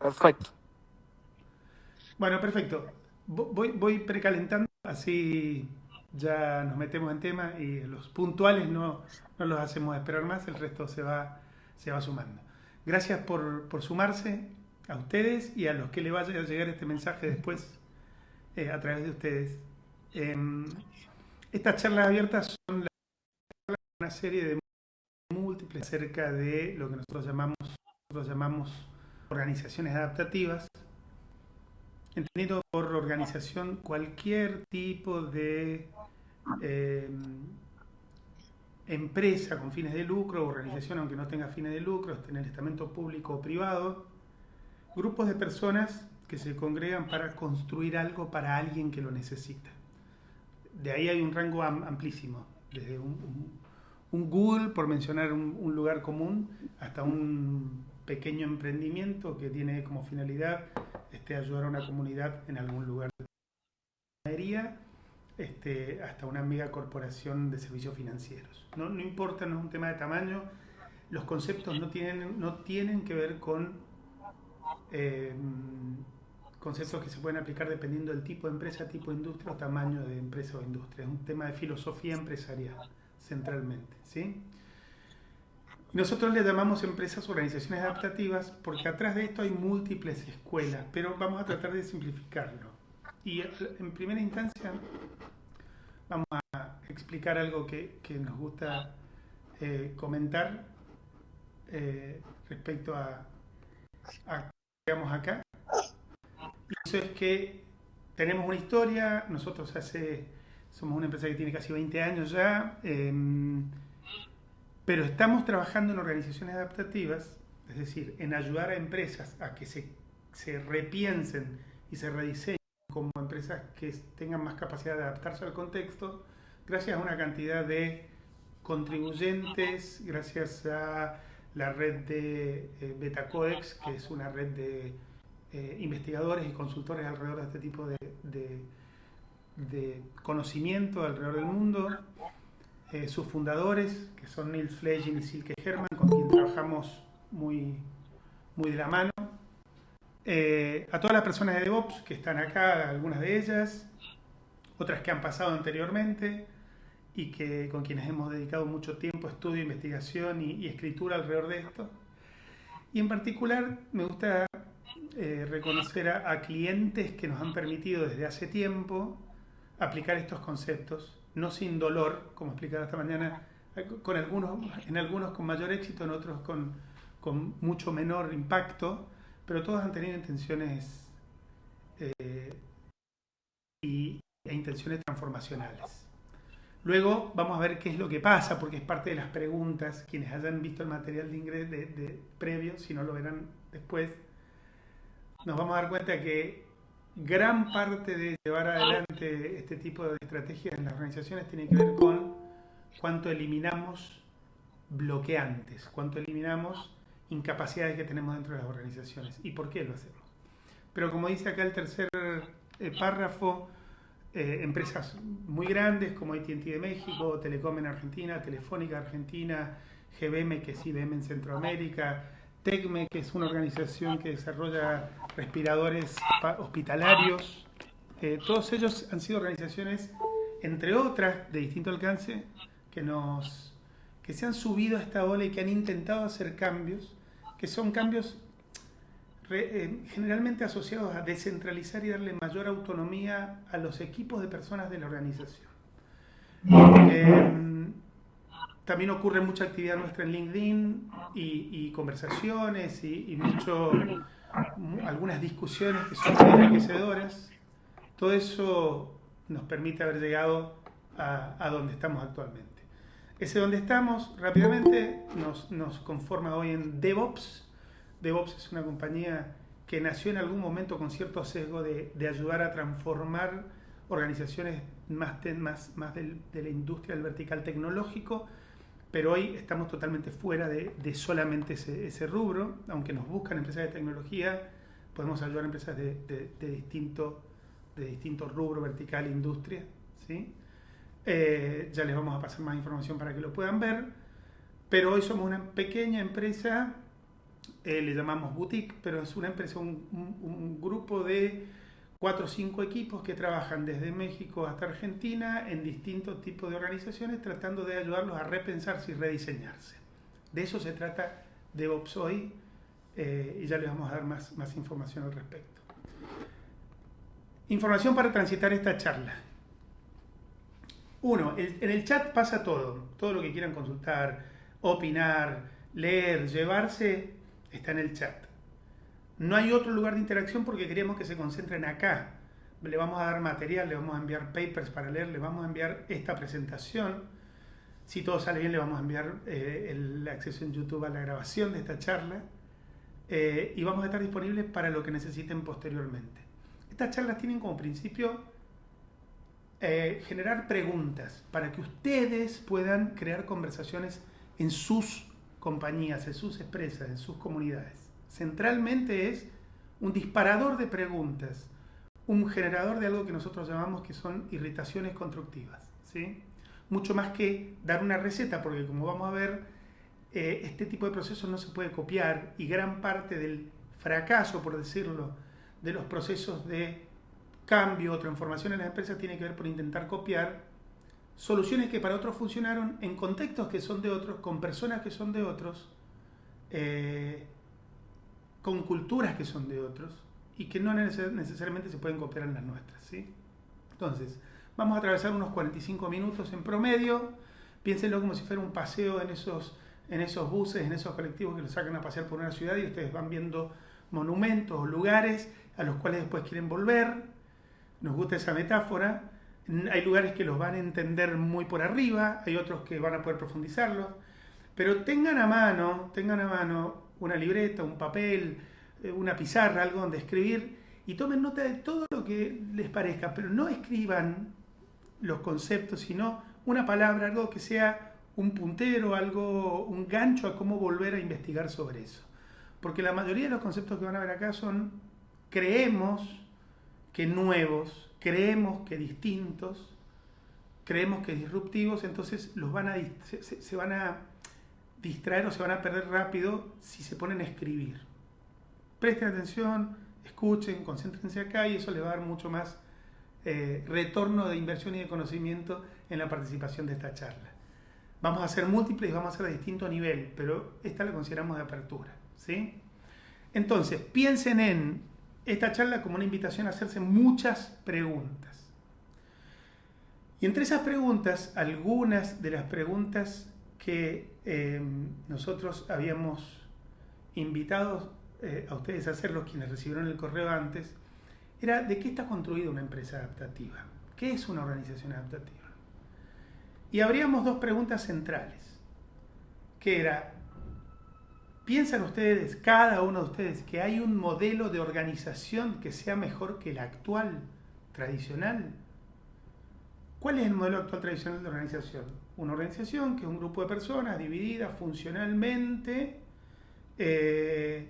Perfecto. Bueno, perfecto. Voy precalentando, así ya nos metemos en tema y los puntuales no los hacemos esperar más, el resto se va sumando. Gracias por sumarse a ustedes y a los que le vaya a llegar este mensaje después a través de ustedes. Em, Estas charlas abiertas son una serie de múltiples acerca de lo que nosotros llamamos organizaciones adaptativas, entendiendo por organización cualquier tipo de eh, empresa con fines de lucro, organización aunque no tenga fines de lucro, esté en el estamento público o privado, grupos de personas que se congregan para construir algo para alguien que lo necesita. De ahí hay un rango amplísimo, desde un Google, por mencionar un lugar común, hasta un pequeño emprendimiento que tiene como finalidad ayudar a una comunidad en algún lugar de la minería, hasta una mega corporación de servicios financieros. No importa, no es un tema de tamaño, los conceptos no tienen que ver con eh, conceptos que se pueden aplicar dependiendo del tipo de empresa, tipo de industria o tamaño de empresa o industria. Es un tema de filosofía empresarial, centralmente. ¿Sí? Y nosotros le llamamos empresas organizaciones adaptativas porque atrás de esto hay múltiples escuelas, pero vamos a tratar de simplificarlo. Y en primera instancia vamos a explicar algo que nos gusta comentar respecto a digamos acá. Y eso es que tenemos una historia, nosotros somos una empresa que tiene casi 20 años ya, pero estamos trabajando en organizaciones adaptativas, es decir, en ayudar a empresas a que se repiensen y se rediseñen como empresas que tengan más capacidad de adaptarse al contexto, gracias a una cantidad de contribuyentes, gracias a la red de Betacodex, que es una red de investigadores y consultores alrededor de este tipo de conocimiento alrededor del mundo, sus fundadores, que son Nils Flegin y Silke Hermann, con quien trabajamos muy de la mano, a todas las personas de DevOps que están acá, algunas de ellas, otras que han pasado anteriormente y con quienes hemos dedicado mucho tiempo, estudio, investigación y escritura alrededor de esto. Y en particular me gusta reconocer a clientes que nos han permitido desde hace tiempo aplicar estos conceptos, no sin dolor, como explicaba esta mañana, en algunos con mayor éxito, en otros con mucho menor impacto, pero todos han tenido intenciones eh, e intenciones transformacionales. Luego vamos a ver qué es lo que pasa, porque es parte de las preguntas. Quienes hayan visto el material de ingreso previo, si no lo verán después, nos vamos a dar cuenta que gran parte de llevar adelante este tipo de estrategias en las organizaciones tiene que ver con cuánto eliminamos bloqueantes, cuánto eliminamos incapacidades que tenemos dentro de las organizaciones y por qué lo hacemos. Pero como dice acá el tercer párrafo, empresas muy grandes como AT&T de México, Telecom en Argentina, Telefónica Argentina, GBM, que es IBM en Centroamérica, TECME, que es una organización que desarrolla respiradores hospitalarios. Todos ellos han sido organizaciones, entre otras, de distinto alcance, que se han subido a esta ola y que han intentado hacer cambios, que son cambios generalmente asociados a descentralizar y darle mayor autonomía a los equipos de personas de la organización. Eh, También ocurre mucha actividad nuestra en LinkedIn y conversaciones y algunas discusiones que son muy enriquecedoras. Todo eso nos permite haber llegado a donde estamos actualmente. Ese donde estamos rápidamente nos conforma hoy en DevOps. DevOps es una compañía que nació en algún momento con cierto sesgo de ayudar a transformar organizaciones más de la industria del vertical tecnológico, pero hoy estamos totalmente fuera de solamente ese rubro. Aunque nos buscan empresas de tecnología, podemos ayudar a empresas de distinto rubro, vertical, industria. ¿Sí? Ya les vamos a pasar más información para que lo puedan ver, pero hoy somos una pequeña empresa le llamamos boutique, pero es una empresa, un grupo de 4 o 5 equipos que trabajan desde México hasta Argentina en distintos tipos de organizaciones tratando de ayudarlos a repensarse y rediseñarse. De eso se trata DevOps hoy, y ya les vamos a dar más información al respecto. Información para transitar esta charla. 1. En el chat pasa todo lo que quieran consultar, opinar, leer, llevarse, está en el chat. No hay otro lugar de interacción porque queremos que se concentren acá. Le vamos a dar material, le vamos a enviar papers para leer, le vamos a enviar esta presentación. Si todo sale bien, le vamos a enviar el acceso en YouTube a la grabación de esta charla. Y vamos a estar disponibles para lo que necesiten posteriormente. Estas charlas tienen como principio generar preguntas para que ustedes puedan crear conversaciones en sus compañías, en sus empresas, en sus comunidades. Centralmente es un disparador de preguntas, un generador de algo que nosotros llamamos que son irritaciones constructivas, ¿sí? Mucho más que dar una receta, porque como vamos a ver, este tipo de procesos no se puede copiar y gran parte del fracaso, por decirlo, de los procesos de cambio o transformación en las empresas tiene que ver por intentar copiar soluciones que para otros funcionaron en contextos que son de otros, con personas que son de otros, con culturas que son de otros y que no necesariamente se pueden copiar en las nuestras, ¿sí? Entonces, vamos a atravesar unos 45 minutos en promedio. Piénsenlo como si fuera un paseo en esos buses, en esos colectivos que los sacan a pasear por una ciudad y ustedes van viendo monumentos o lugares a los cuales después quieren volver. Nos gusta esa metáfora. Hay lugares que los van a entender muy por arriba, hay otros que van a poder profundizarlos, pero tengan a mano una libreta, un papel, una pizarra, algo donde escribir y tomen nota de todo lo que les parezca, pero no escriban los conceptos, sino una palabra, algo que sea un puntero, algo, un gancho a cómo volver a investigar sobre eso. Porque la mayoría de los conceptos que van a ver acá son, creemos que nuevos, creemos que distintos, creemos que disruptivos, entonces se van a distraer o se van a perder rápido si se ponen a escribir. Presten atención, escuchen, concéntrense acá y eso les va a dar mucho más retorno de inversión y de conocimiento en la participación de esta charla. Vamos a hacer múltiples y vamos a hacer de distinto nivel, pero esta la consideramos de apertura, ¿sí? Entonces, piensen en esta charla como una invitación a hacerse muchas preguntas. Y entre esas preguntas, algunas de las preguntas que nosotros habíamos invitado a ustedes a hacerlos, quienes recibieron el correo antes, era de qué está construida una empresa adaptativa. ¿Qué es una organización adaptativa? Y habríamos dos preguntas centrales, que era, ¿piensan ustedes, cada uno de ustedes, que hay un modelo de organización que sea mejor que el actual, tradicional? ¿Cuál es el modelo actual tradicional de organización? Una organización que es un grupo de personas divididas funcionalmente,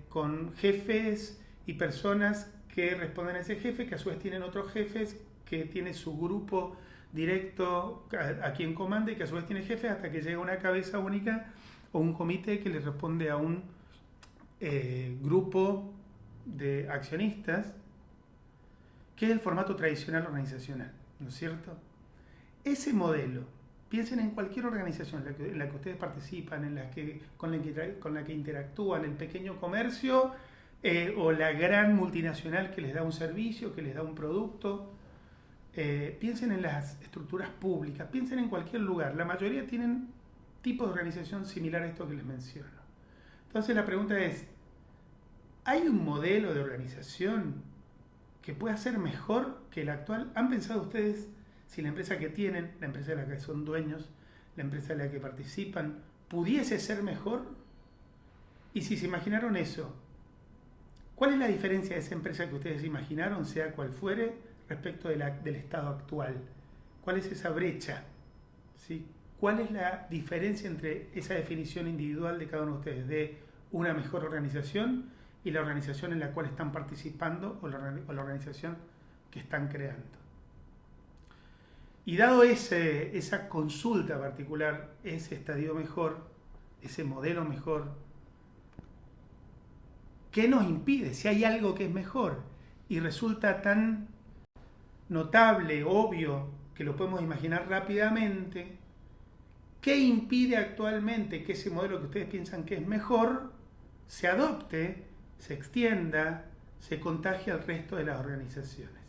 con jefes y personas que responden a ese jefe, que a su vez tienen otros jefes, que tiene su grupo directo a quien comanda y que a su vez tiene jefes hasta que llega una cabeza única o un comité que le responde a un grupo de accionistas, que es el formato tradicional organizacional, ¿no es cierto? Ese modelo, piensen en cualquier organización en la que ustedes participan, con la que interactúan, el pequeño comercio o la gran multinacional que les da un servicio, que les da un producto. Piensen en las estructuras públicas, piensen en cualquier lugar. La mayoría tienen tipos de organización similar a esto que les menciono. Entonces la pregunta es, ¿hay un modelo de organización que pueda ser mejor que el actual? ¿Han pensado ustedes si la empresa que tienen, la empresa de la que son dueños, la empresa de la que participan, pudiese ser mejor? Y si se imaginaron eso, ¿cuál es la diferencia de esa empresa que ustedes imaginaron, sea cual fuere, respecto del estado actual? ¿Cuál es esa brecha? ¿Sí? ¿Cuál es la diferencia entre esa definición individual de cada uno de ustedes de una mejor organización y la organización en la cual están participando o la organización que están creando? Y dado esa consulta particular, ese estadio mejor, ese modelo mejor, ¿qué nos impide? Si hay algo que es mejor y resulta tan notable, obvio, que lo podemos imaginar rápidamente, ¿qué impide actualmente que ese modelo que ustedes piensan que es mejor se adopte, se extienda, se contagie al resto de las organizaciones?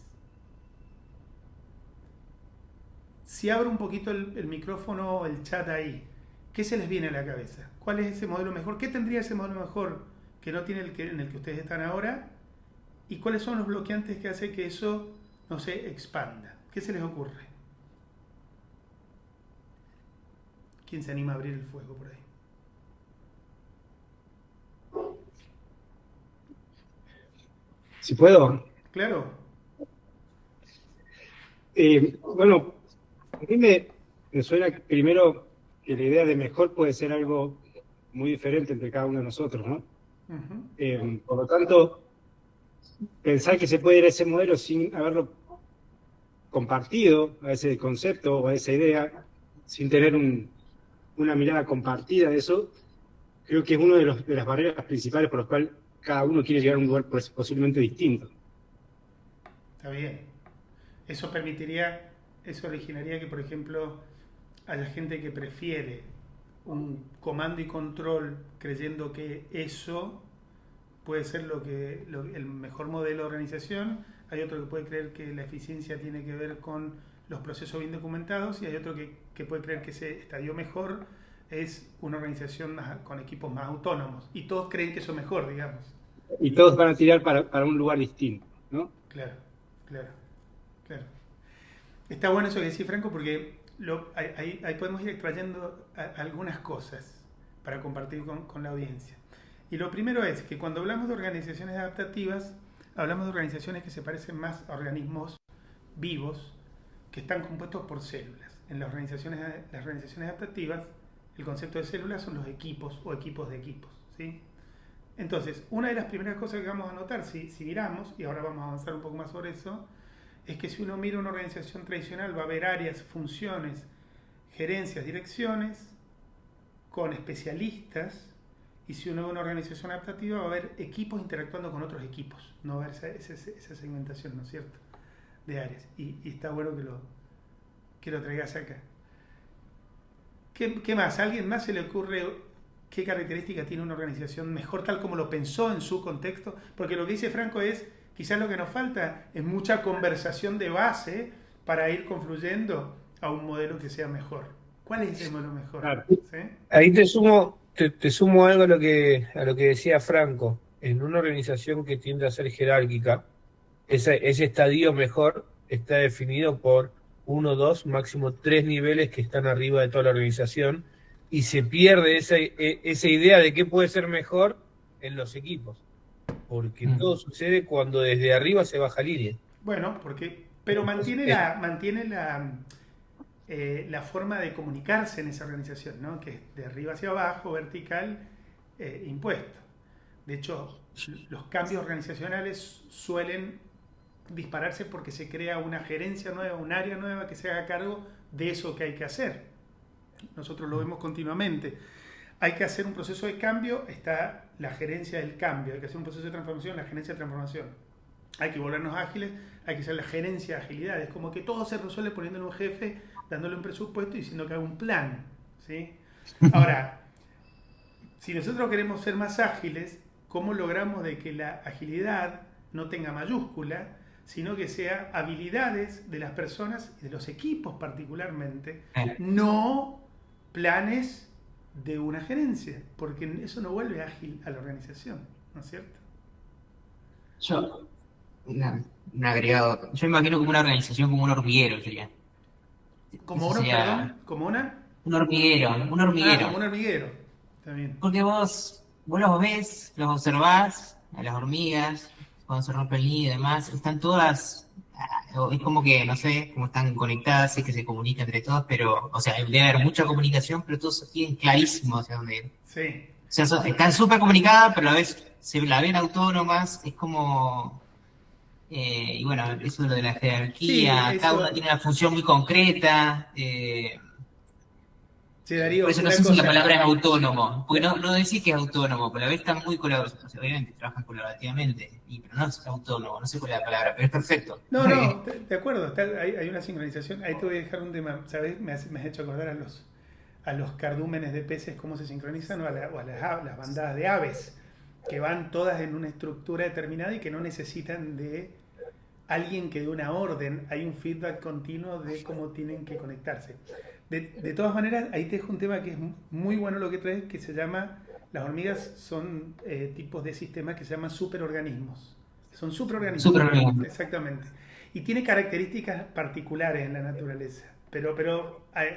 Si abro un poquito el micrófono o el chat ahí, ¿qué se les viene a la cabeza? ¿Cuál es ese modelo mejor? ¿Qué tendría ese modelo mejor que no tiene en el que ustedes están ahora? ¿Y cuáles son los bloqueantes que hace que eso no se expanda? ¿Qué se les ocurre? ¿Quién se anima a abrir el fuego por ahí? Si puedo. Claro. Bueno, a mí me suena primero que la idea de mejor puede ser algo muy diferente entre cada uno de nosotros, ¿no? Por lo tanto, pensar que se puede ir a ese modelo sin haberlo compartido, a ese concepto o a esa idea, sin tener una mirada compartida de eso, creo que es una de las barreras principales por las cuales cada uno quiere llegar a un lugar posiblemente distinto. Está bien. Eso permitiría, eso originaría que, por ejemplo, haya gente que prefiere un comando y control creyendo que eso puede ser el mejor modelo de organización. Hay otro que puede creer que la eficiencia tiene que ver con los procesos bien documentados y hay otro que puede creer que ese estadio mejor es una organización con equipos más autónomos. Y todos creen que eso es mejor, digamos. Y todos van a tirar para un lugar distinto, ¿no? Claro, claro, claro. Está bueno eso que decís, Franco, porque ahí podemos ir extrayendo algunas cosas para compartir con la audiencia. Y lo primero es que cuando hablamos de organizaciones adaptativas, hablamos de organizaciones que se parecen más a organismos vivos que están compuestos por células. En las organizaciones adaptativas, el concepto de células son los equipos o equipos de equipos, ¿sí? Entonces, una de las primeras cosas que vamos a notar, si miramos, y ahora vamos a avanzar un poco más sobre eso, es que si uno mira una organización tradicional va a haber áreas, funciones, gerencias, direcciones, con especialistas, y si uno ve una organización adaptativa va a haber equipos interactuando con otros equipos, no va a haber esa segmentación, ¿no es cierto?, de áreas. Y está bueno que lo traigas acá. ¿Qué más? ¿A alguien más se le ocurre qué característica tiene una organización mejor tal como lo pensó en su contexto? Porque lo que dice Franco es, quizás lo que nos falta es mucha conversación de base para ir confluyendo a un modelo que sea mejor. ¿Cuál es ese modelo mejor? Claro. ¿Sí? Ahí te sumo algo a lo que decía Franco. En una organización que tiende a ser jerárquica, ese estadio mejor está definido por 1, 2, máximo 3 niveles que están arriba de toda la organización y se pierde esa idea de qué puede ser mejor en los equipos. Porque todo sucede cuando desde arriba se baja línea. Bueno, pero mantiene la forma de comunicarse en esa organización, ¿no? Que es de arriba hacia abajo, vertical, impuesto. De hecho, los cambios organizacionales suelen dispararse porque se crea una gerencia nueva, un área nueva que se haga cargo de eso que hay que hacer. Nosotros lo vemos continuamente. Hay que hacer un proceso de cambio, está la gerencia del cambio. Hay que hacer un proceso de transformación, la gerencia de transformación. Hay que volvernos ágiles, hay que hacer la gerencia de agilidad. Es como que todo se resuelve poniéndole un jefe, dándole un presupuesto y diciendo que haga un plan, ¿sí? Ahora, si nosotros queremos ser más ágiles, ¿cómo logramos de que la agilidad no tenga mayúscula, sino que sea habilidades de las personas y de los equipos particularmente, no planes de una gerencia? Porque eso no vuelve ágil a la organización, ¿no es cierto? Yo, un agregado. Yo imagino como una organización, como un hormiguero sería. Como Eso uno, sería perdón, como una... un hormiguero, un hormiguero. como un hormiguero. Está bien. Porque vos los ves, los observás, a las hormigas, cuando se rompe el nido y demás, están todas, es como que, no sé, cómo están conectadas, es que se comunican entre todas, pero, o sea, debe haber mucha comunicación, pero todos tienen clarísimo hacia dónde ir. Sí. O sea, están súper comunicadas, pero a la vez se la ven autónomas, es como... y bueno, eso de lo de la jerarquía, Sí, cada eso... una tiene una función muy concreta. Che, Darío, Por eso no una sé si la cosa. palabra es autónomo, porque no decir que es autónomo, pero a la vez están muy colaborativos, o sea, obviamente trabajan colaborativamente, pero no es autónomo, no sé cuál es la palabra, pero es perfecto. No, de acuerdo, hay una sincronización. Ahí te voy a dejar un tema, ¿sabes? Me has hecho acordar a los cardúmenes de peces, cómo se sincronizan, o a las bandadas de aves, que van todas en una estructura determinada y que no necesitan de alguien que dé una orden. Hay un feedback continuo de cómo tienen que conectarse. De todas maneras, ahí te dejo un tema que es muy bueno lo que traes, que se llama, las hormigas son tipos de sistemas que se llaman superorganismos. Son superorganismos. Súper. Exactamente. Y tiene características particulares en la naturaleza. Pero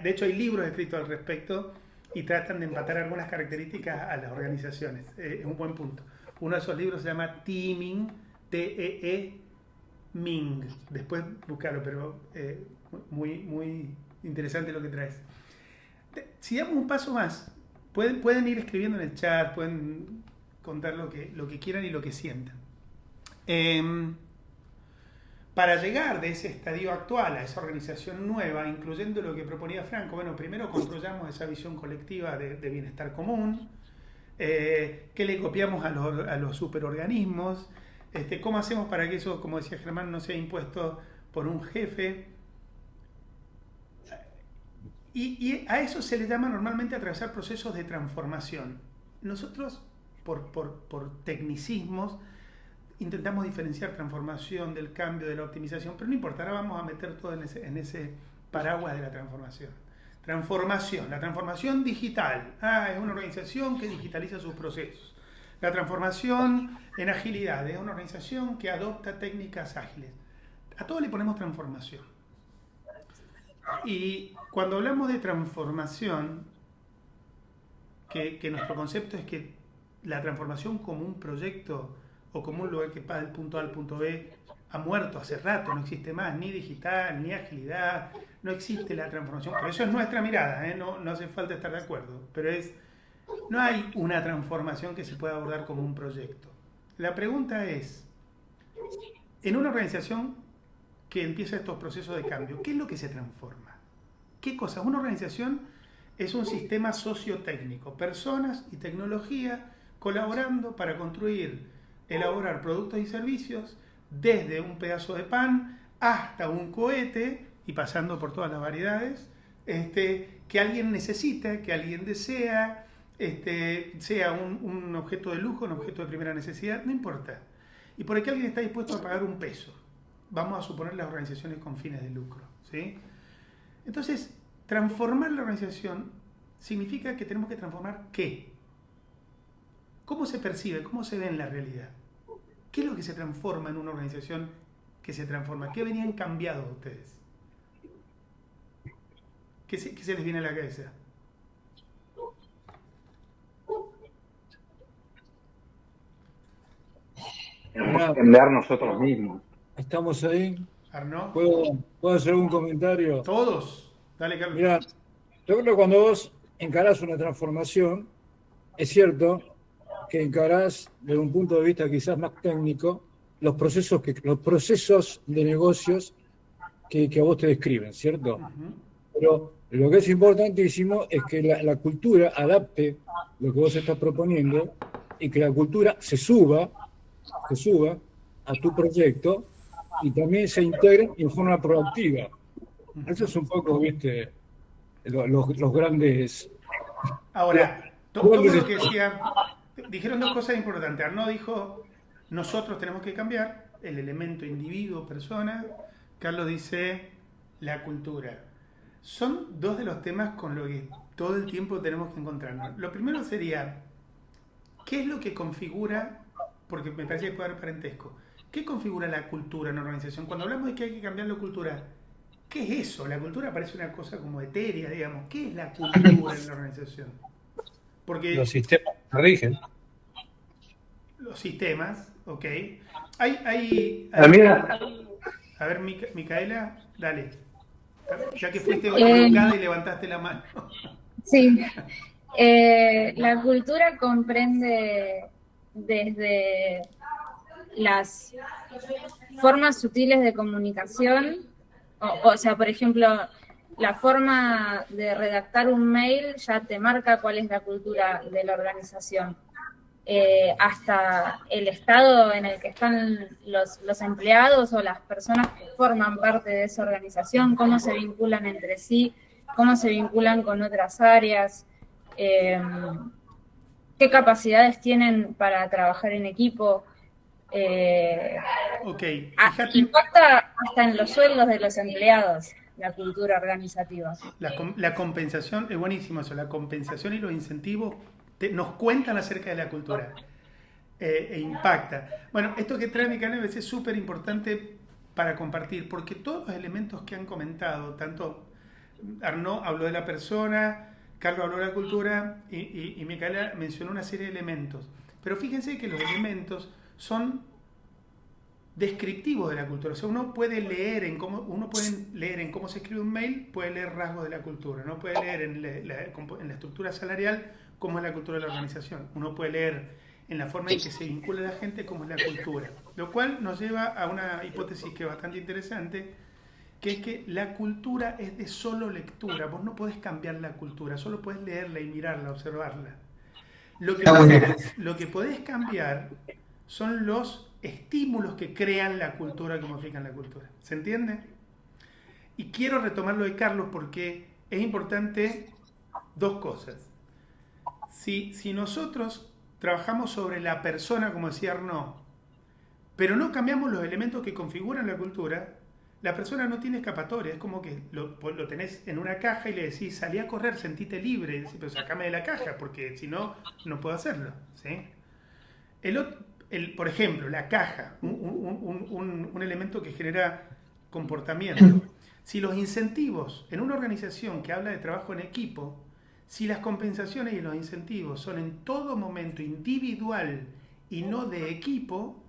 de hecho hay libros escritos al respecto y tratan de empatar algunas características a las organizaciones. Es un buen punto. Uno de esos libros se llama Teaming, T-E-E-Ming. Después buscarlo, pero muy interesante lo que traes. Si damos un paso más, pueden ir escribiendo en el chat, pueden contar lo que quieran y lo que sientan. Para llegar de ese estadio actual a esa organización nueva, incluyendo lo que proponía Franco, bueno, primero construyamos esa visión colectiva de bienestar común, que le copiamos a los superorganismos, cómo hacemos para que eso, como decía Germán, no sea impuesto por un jefe. Y a eso se le llama normalmente atravesar procesos de transformación. Nosotros, por tecnicismos, intentamos diferenciar transformación del cambio, de la optimización, pero no importa, ahora vamos a meter todo en ese paraguas de la transformación. Transformación, la transformación digital. Es una organización que digitaliza sus procesos. La transformación en agilidad, es una organización que adopta técnicas ágiles. A todo le ponemos transformación. Y cuando hablamos de transformación, que nuestro concepto es que la transformación como un proyecto o como un lugar que va del punto A al punto B ha muerto hace rato, no existe más ni digital, ni agilidad, no existe la transformación. Por eso es nuestra mirada, no hace falta estar de acuerdo, pero no hay una transformación que se pueda abordar como un proyecto. La pregunta es, en una organización que empieza estos procesos de cambio, ¿qué es lo que se transforma? ¿Qué cosa? Una organización es un sistema sociotécnico, personas y tecnología colaborando para elaborar productos y servicios desde un pedazo de pan hasta un cohete y pasando por todas las variedades que alguien necesita, que alguien desea, sea un objeto de lujo, un objeto de primera necesidad, no importa. Y por aquí alguien está dispuesto a pagar un peso. Vamos a suponer las organizaciones con fines de lucro, ¿sí? Entonces, transformar la organización significa que tenemos que transformar ¿qué? ¿Cómo se percibe? ¿Cómo se ve en la realidad? ¿Qué es lo que se transforma en una organización que se transforma? ¿Qué venían cambiados ustedes? ¿Qué se les viene a la cabeza? Tenemos que cambiar nosotros mismos. Estamos ahí. Arnaud. ¿Puedo hacer un comentario? Todos. Dale, Carlos. Mira, yo creo que cuando vos encarás una transformación, es cierto que encarás desde un punto de vista quizás más técnico los procesos de negocios que a vos te describen, ¿cierto? Pero lo que es importantísimo es que la cultura adapte lo que vos estás proponiendo y que la cultura se suba a tu proyecto y también se integre en forma proactiva. Eso es un poco, viste, los grandes... Ahora, todo lo que decía, dijeron dos cosas importantes. Arnaud dijo, nosotros tenemos que cambiar el elemento individuo, persona. Carlos dice, la cultura. Son dos de los temas con los que todo el tiempo tenemos que encontrarnos. Lo primero sería, ¿qué es lo que configura? Porque me parece que puede haber parentesco. ¿Qué configura la cultura en una organización? Cuando hablamos de que hay que cambiar la cultura, ¿qué es eso? La cultura parece una cosa como etérea, digamos. ¿Qué es la cultura en la organización? Porque los sistemas que rigen. Los sistemas, ok. A ver, Micaela, dale. Ya que fuiste educada y levantaste la mano. Sí. La cultura comprende desde las formas sutiles de comunicación, o sea, por ejemplo, la forma de redactar un mail ya te marca cuál es la cultura de la organización. Hasta el estado en el que están los empleados o las personas que forman parte de esa organización, cómo se vinculan entre sí, cómo se vinculan con otras áreas, qué capacidades tienen para trabajar en equipo. Impacta hasta en los sueldos de los empleados, la cultura organizativa. La compensación, es buenísimo eso, la compensación y los incentivos nos cuentan acerca de la cultura e impacta. Bueno, esto que trae Micaela me parece súper importante para compartir, porque todos los elementos que han comentado, tanto Arnaud habló de la persona, Carlos habló de la cultura y Micaela mencionó una serie de elementos. Pero fíjense que los elementos son descriptivos de la cultura. O sea, uno puede leer en cómo se escribe un mail, puede leer rasgos de la cultura. Uno puede leer en la estructura salarial cómo es la cultura de la organización. Uno puede leer en la forma en que se vincula la gente cómo es la cultura. Lo cual nos lleva a una hipótesis que es bastante interesante, que es que la cultura es de solo lectura. Vos no podés cambiar la cultura, solo podés leerla y mirarla, observarla. Lo que podés cambiar son los estímulos que crean la cultura, que modifican la cultura. ¿Se entiende? Y quiero retomar lo de Carlos porque es importante dos cosas. Si nosotros trabajamos sobre la persona, como decía Arnaud, pero no cambiamos los elementos que configuran la cultura, la persona no tiene escapatoria. Es como que lo tenés en una caja y le decís, salí a correr, sentite libre, y decís, pero sacame de la caja, porque si no, no puedo hacerlo. ¿Sí? Por ejemplo, la caja, un elemento que genera comportamiento. Si los incentivos en una organización que habla de trabajo en equipo, si las compensaciones y los incentivos son en todo momento individual y no de equipo,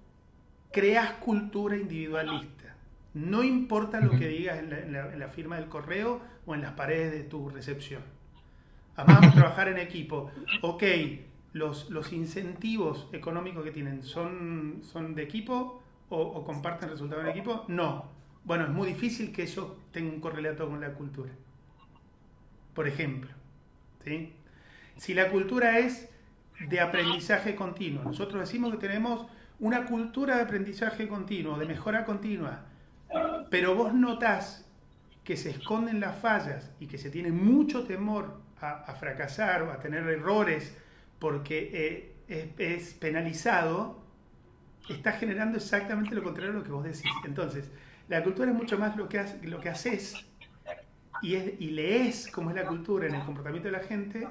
creas cultura individualista. No importa lo que digas en la firma del correo o en las paredes de tu recepción. Además, vamos a trabajar en equipo. Ok, los incentivos económicos que tienen son de equipo o comparten resultados en equipo. No. Bueno, es muy difícil que eso tenga un correlato con la cultura. Por ejemplo, ¿sí? Si la cultura es de aprendizaje continuo, nosotros decimos que tenemos una cultura de aprendizaje continuo, de mejora continua, pero vos notás que se esconden las fallas y que se tiene mucho temor a fracasar o a tener errores porque es penalizado, está generando exactamente lo contrario a lo que vos decís. Entonces, la cultura es mucho más lo que haces y lees cómo es la cultura en el comportamiento de la gente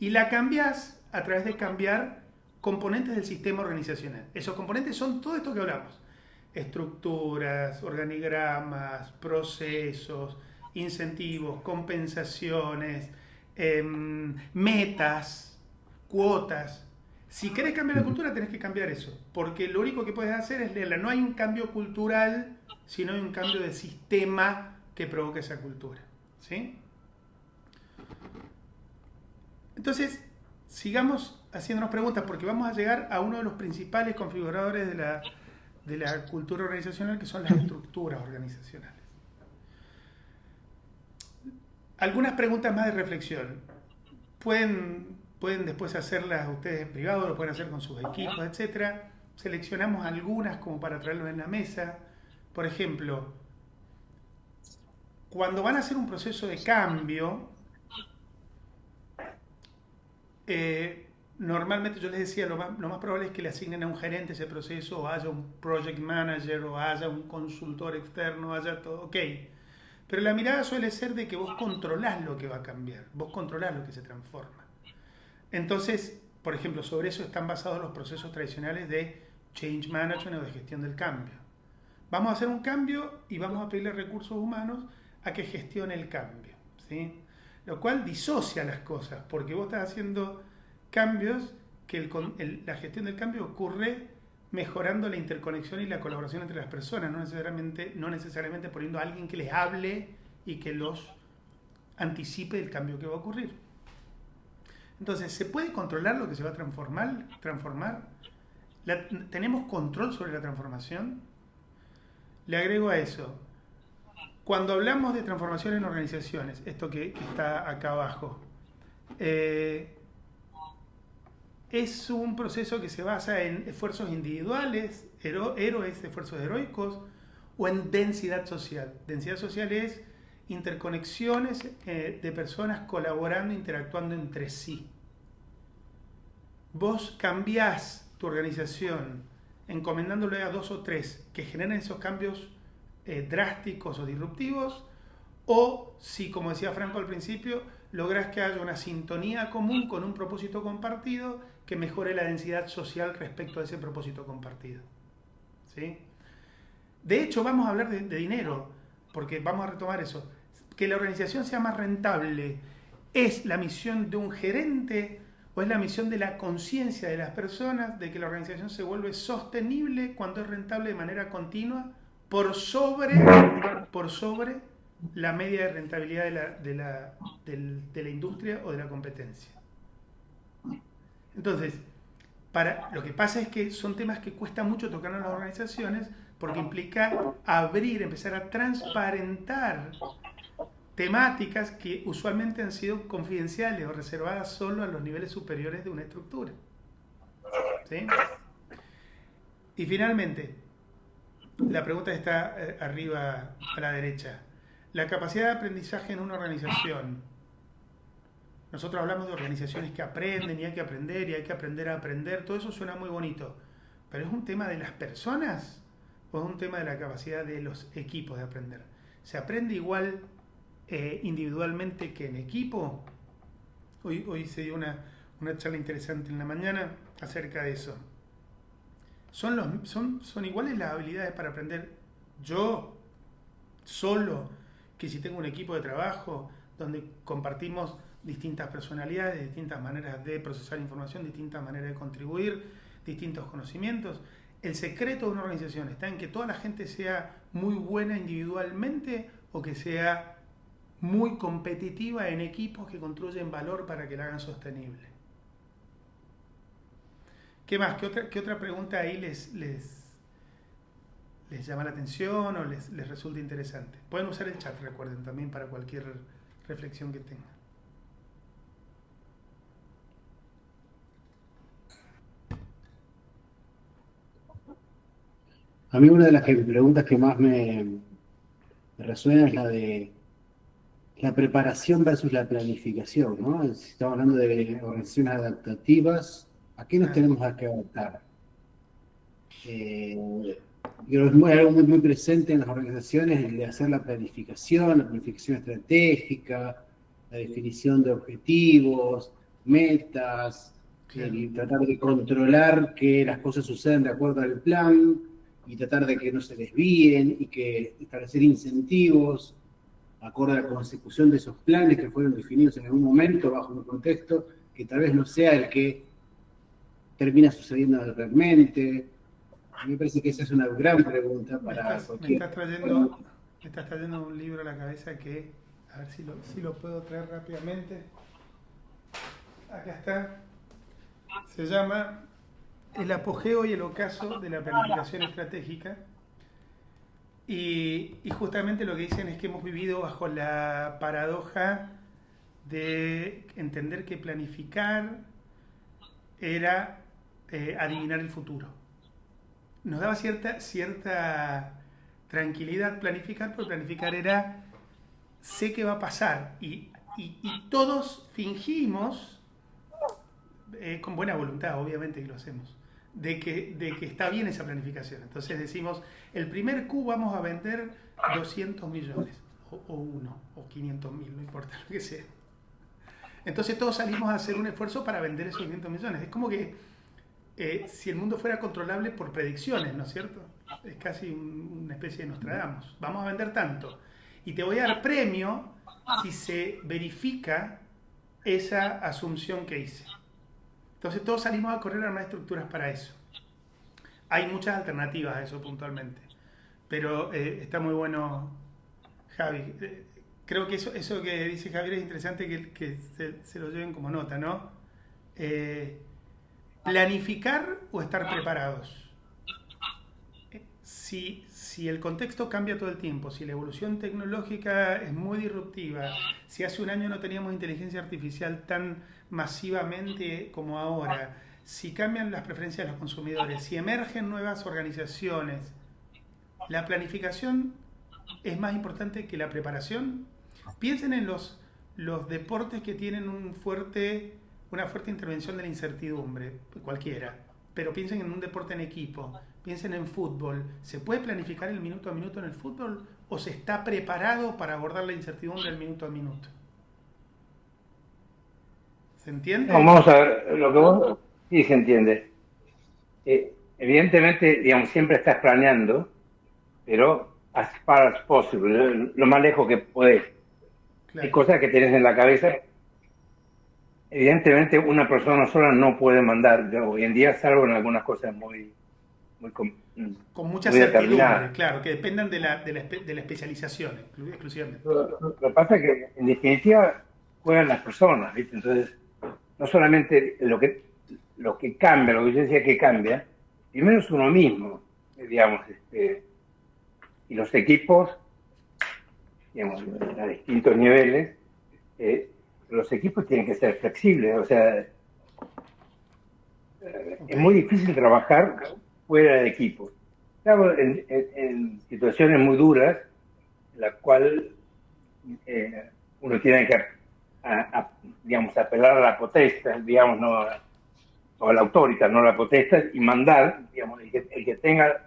y la cambiás a través de cambiar componentes del sistema organizacional. Esos componentes son todo esto que hablamos. Estructuras, organigramas, procesos, incentivos, compensaciones, metas, cuotas. Si querés cambiar la cultura, tenés que cambiar eso, porque lo único que puedes hacer es leerla. No hay un cambio cultural, sino hay un cambio de sistema que provoca esa cultura. ¿Sí? Entonces, sigamos haciéndonos preguntas, porque vamos a llegar a uno de los principales configuradores de la cultura organizacional, que son las estructuras organizacionales. Algunas preguntas más de reflexión. Pueden después hacerlas ustedes en privado, lo pueden hacer con sus equipos, etc. Seleccionamos algunas como para traerlos en la mesa. Por ejemplo, cuando van a hacer un proceso de cambio, normalmente yo les decía, lo más probable es que le asignen a un gerente ese proceso, o haya un project manager, o haya un consultor externo, haya todo, ok. Pero la mirada suele ser de que vos controlás lo que va a cambiar, vos controlás lo que se transforma. Entonces, por ejemplo, sobre eso están basados los procesos tradicionales de change management o de gestión del cambio. Vamos a hacer un cambio y vamos a pedirle recursos humanos a que gestione el cambio, ¿sí? Lo cual disocia las cosas, porque vos estás haciendo cambios que la gestión del cambio ocurre mejorando la interconexión y la colaboración entre las personas, no necesariamente poniendo a alguien que les hable y que los anticipe el cambio que va a ocurrir. Entonces, ¿se puede controlar lo que se va a transformar? ¿Tenemos control sobre la transformación? Le agrego a eso. Cuando hablamos de transformación en organizaciones, esto que está acá abajo, es un proceso que se basa en esfuerzos individuales, héroes, esfuerzos heroicos, o en densidad social. Densidad social es interconexiones de personas colaborando, interactuando entre sí. Vos cambiás tu organización encomendándole a 2 o 3 que generen esos cambios drásticos o disruptivos, o si, como decía Franco al principio, lográs que haya una sintonía común con un propósito compartido que mejore la densidad social respecto a ese propósito compartido. ¿Sí? De hecho, vamos a hablar de dinero, porque vamos a retomar eso. Que la organización sea más rentable, ¿es la misión de un gerente o es la misión de la conciencia de las personas de que la organización se vuelve sostenible cuando es rentable de manera continua por sobre la media de rentabilidad de la industria o de la competencia? Entonces, lo que pasa es que son temas que cuesta mucho tocar en las organizaciones porque implica empezar a transparentar temáticas que usualmente han sido confidenciales o reservadas solo a los niveles superiores de una estructura. ¿Sí? Y finalmente, la pregunta está arriba a la derecha. La capacidad de aprendizaje en una organización. Nosotros hablamos de organizaciones que aprenden y hay que aprender y hay que aprender a aprender. Todo eso suena muy bonito. ¿Pero es un tema de las personas o es un tema de la capacidad de los equipos de aprender? ¿Se aprende igual individualmente que en equipo? Hoy se dio una charla interesante en la mañana acerca de eso. ¿Son iguales las habilidades para aprender yo solo que si tengo un equipo de trabajo donde compartimos distintas personalidades, distintas maneras de procesar información, distintas maneras de contribuir, distintos conocimientos? ¿El secreto de una organización está en que toda la gente sea muy buena individualmente o que sea muy competitiva en equipos que construyen valor para que la hagan sostenible? ¿Qué más? ¿Qué otra pregunta ahí les llama la atención o les resulta interesante? Pueden usar el chat, recuerden, también para cualquier reflexión que tengan. A mí una de las preguntas que más me resuena es la de la preparación versus la planificación, ¿no? Si estamos hablando de organizaciones adaptativas, ¿a qué nos tenemos que adaptar? Creo que es algo muy presente en las organizaciones, el de hacer la planificación estratégica, la definición de objetivos, metas, el tratar de controlar que las cosas sucedan de acuerdo al plan y tratar de que no se desvíen y que establecer incentivos acorde a la consecución de esos planes que fueron definidos en algún momento bajo un contexto que tal vez no sea el que termina sucediendo realmente. A mí me parece que esa es una gran pregunta para cualquier... Me estás trayendo un libro a la cabeza que, a ver si lo puedo traer rápidamente. Acá está. Se llama El apogeo y el ocaso de la planificación estratégica. Y justamente lo que dicen es que hemos vivido bajo la paradoja de entender que planificar era adivinar el futuro. Nos daba cierta tranquilidad planificar, porque planificar era sé qué va a pasar y todos fingimos, con buena voluntad obviamente que lo hacemos, de que está bien esa planificación. Entonces decimos, el primer Q vamos a vender 200 millones, o 1, o 500.000, no importa lo que sea. Entonces todos salimos a hacer un esfuerzo para vender esos 500 millones. Es como que si el mundo fuera controlable por predicciones, ¿no es cierto? Es casi una especie de Nostradamus. Vamos a vender tanto. Y te voy a dar premio si se verifica esa asunción que hice. Entonces todos salimos a correr a armar estructuras para eso. Hay muchas alternativas a eso puntualmente. Pero está muy bueno, Javi. Creo que eso que dice Javier es interesante que se lo lleven como nota, ¿no? ¿Planificar o estar preparados? Si si el contexto cambia todo el tiempo, si la evolución tecnológica es muy disruptiva, si hace un año no teníamos inteligencia artificial tan masivamente como ahora, si cambian las preferencias de los consumidores, si emergen nuevas organizaciones, la planificación es más importante que la preparación. Piensen en los deportes que tienen una fuerte intervención de la incertidumbre, cualquiera, pero piensen en un deporte en equipo, piensen en fútbol. ¿Se puede planificar el minuto a minuto en el fútbol o se está preparado para abordar la incertidumbre del minuto a minuto? ¿Se entiende? No, vamos a ver, lo que vos sí se entiende. Evidentemente, digamos, siempre estás planeando, pero as far as possible, lo más lejos que podés. Claro. Hay cosas que tenés en la cabeza. Evidentemente, una persona sola no puede mandar, hoy en día, salvo en algunas cosas con mucha muy certidumbre, determinadas. claro, que dependan de la especialización exclusivamente. Lo que pasa es que, en definitiva, juegan las personas, ¿viste? Entonces, no solamente lo que cambia, lo que yo decía que cambia, primero es uno mismo, digamos, y los equipos, digamos, a distintos niveles, los equipos tienen que ser flexibles, o sea, es muy difícil trabajar fuera de equipo. Claro, en situaciones muy duras, en la cual uno tiene que, digamos, apelar a la potestad, digamos, no o a la autoridad, no a la potestad, y mandar, digamos, el que tenga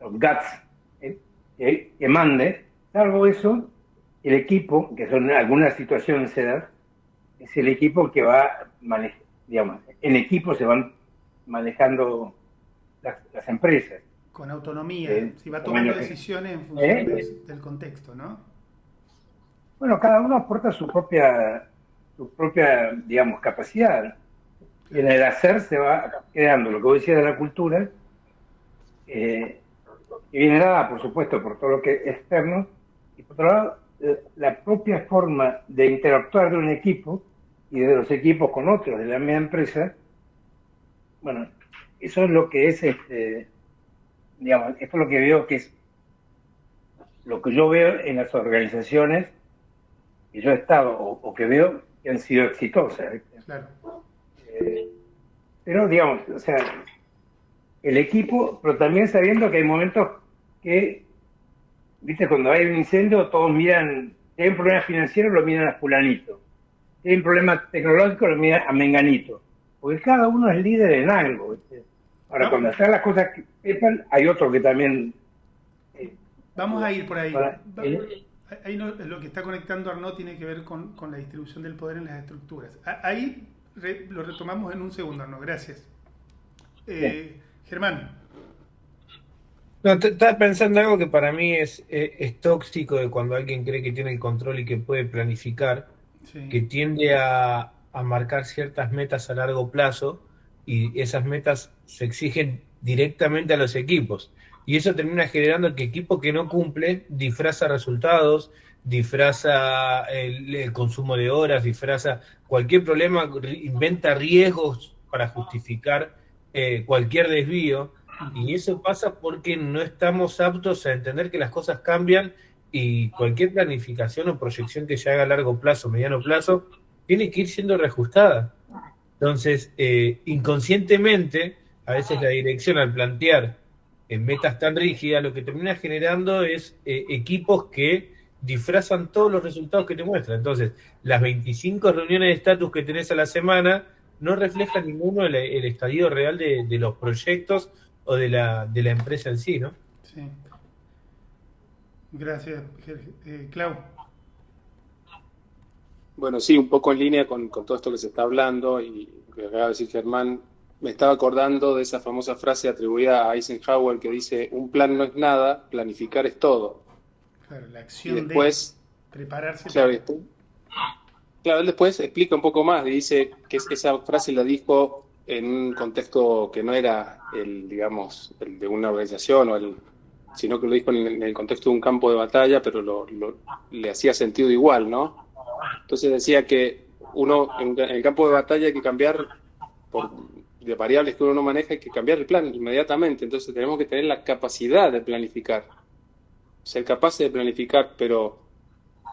los guts, que mande. Salvo eso, el equipo, que son algunas situaciones se dan, es el equipo que va manejando, digamos, en equipo se van manejando las empresas. Con autonomía, si va tomando decisiones en función del contexto, ¿no? Bueno, cada uno aporta su propia, digamos, capacidad. Y en el hacer se va creando lo que vos decías de la cultura, que viene dada, por supuesto, por todo lo que es externo, y por otro lado, la propia forma de interactuar de un equipo y de los equipos con otros de la misma empresa. Bueno, eso es lo que es, digamos, esto es lo que veo que es lo que yo veo en las organizaciones que yo he estado o que veo que han sido exitosas. Claro. Pero, digamos, o sea, el equipo, pero también sabiendo que hay momentos que, viste, cuando hay un incendio, todos miran, si hay un problema financiero, lo miran a fulanito. Si hay un problema tecnológico, lo miran a menganito. Porque cada uno es líder en algo, ¿viste? Ahora, cuando están las cosas que pepan, hay otro que también... Vamos a ir por ahí. Ahí lo que está conectando Arnaud tiene que ver con la distribución del poder en las estructuras. Ahí lo retomamos en un segundo, Arnaud. Gracias. Germán. No, estaba pensando algo que para mí es tóxico de cuando alguien cree que tiene el control y que puede planificar, sí, que tiende a marcar ciertas metas a largo plazo y esas metas se exigen directamente a los equipos. Y eso termina generando que equipo que no cumple disfraza resultados, disfraza el consumo de horas, disfraza cualquier problema, inventa riesgos para justificar cualquier desvío. Y eso pasa porque no estamos aptos a entender que las cosas cambian y cualquier planificación o proyección que se haga a largo plazo, mediano plazo, tiene que ir siendo reajustada. Entonces, inconscientemente, a veces la dirección al plantear en metas tan rígidas, lo que termina generando es equipos que disfrazan todos los resultados que te muestran. Entonces, las 25 reuniones de estatus que tenés a la semana no reflejan ninguno el estadio real de los proyectos o de la empresa en sí, ¿no? Sí. Gracias, Clau. Bueno, sí, un poco en línea con todo esto que se está hablando y lo que acaba de decir Germán. Me estaba acordando de esa famosa frase atribuida a Eisenhower que dice: un plan no es nada, planificar es todo. Claro, la acción y después, de prepararse. Claro, él después explica un poco más, dice que esa frase la dijo en un contexto que no era el de una organización, sino que lo dijo en el contexto de un campo de batalla, pero le hacía sentido igual, ¿no? Entonces decía que uno en el campo de batalla hay que cambiar de variables que uno no maneja, hay que cambiar el plan inmediatamente. Entonces tenemos que tener la capacidad de planificar, ser capaces de planificar, pero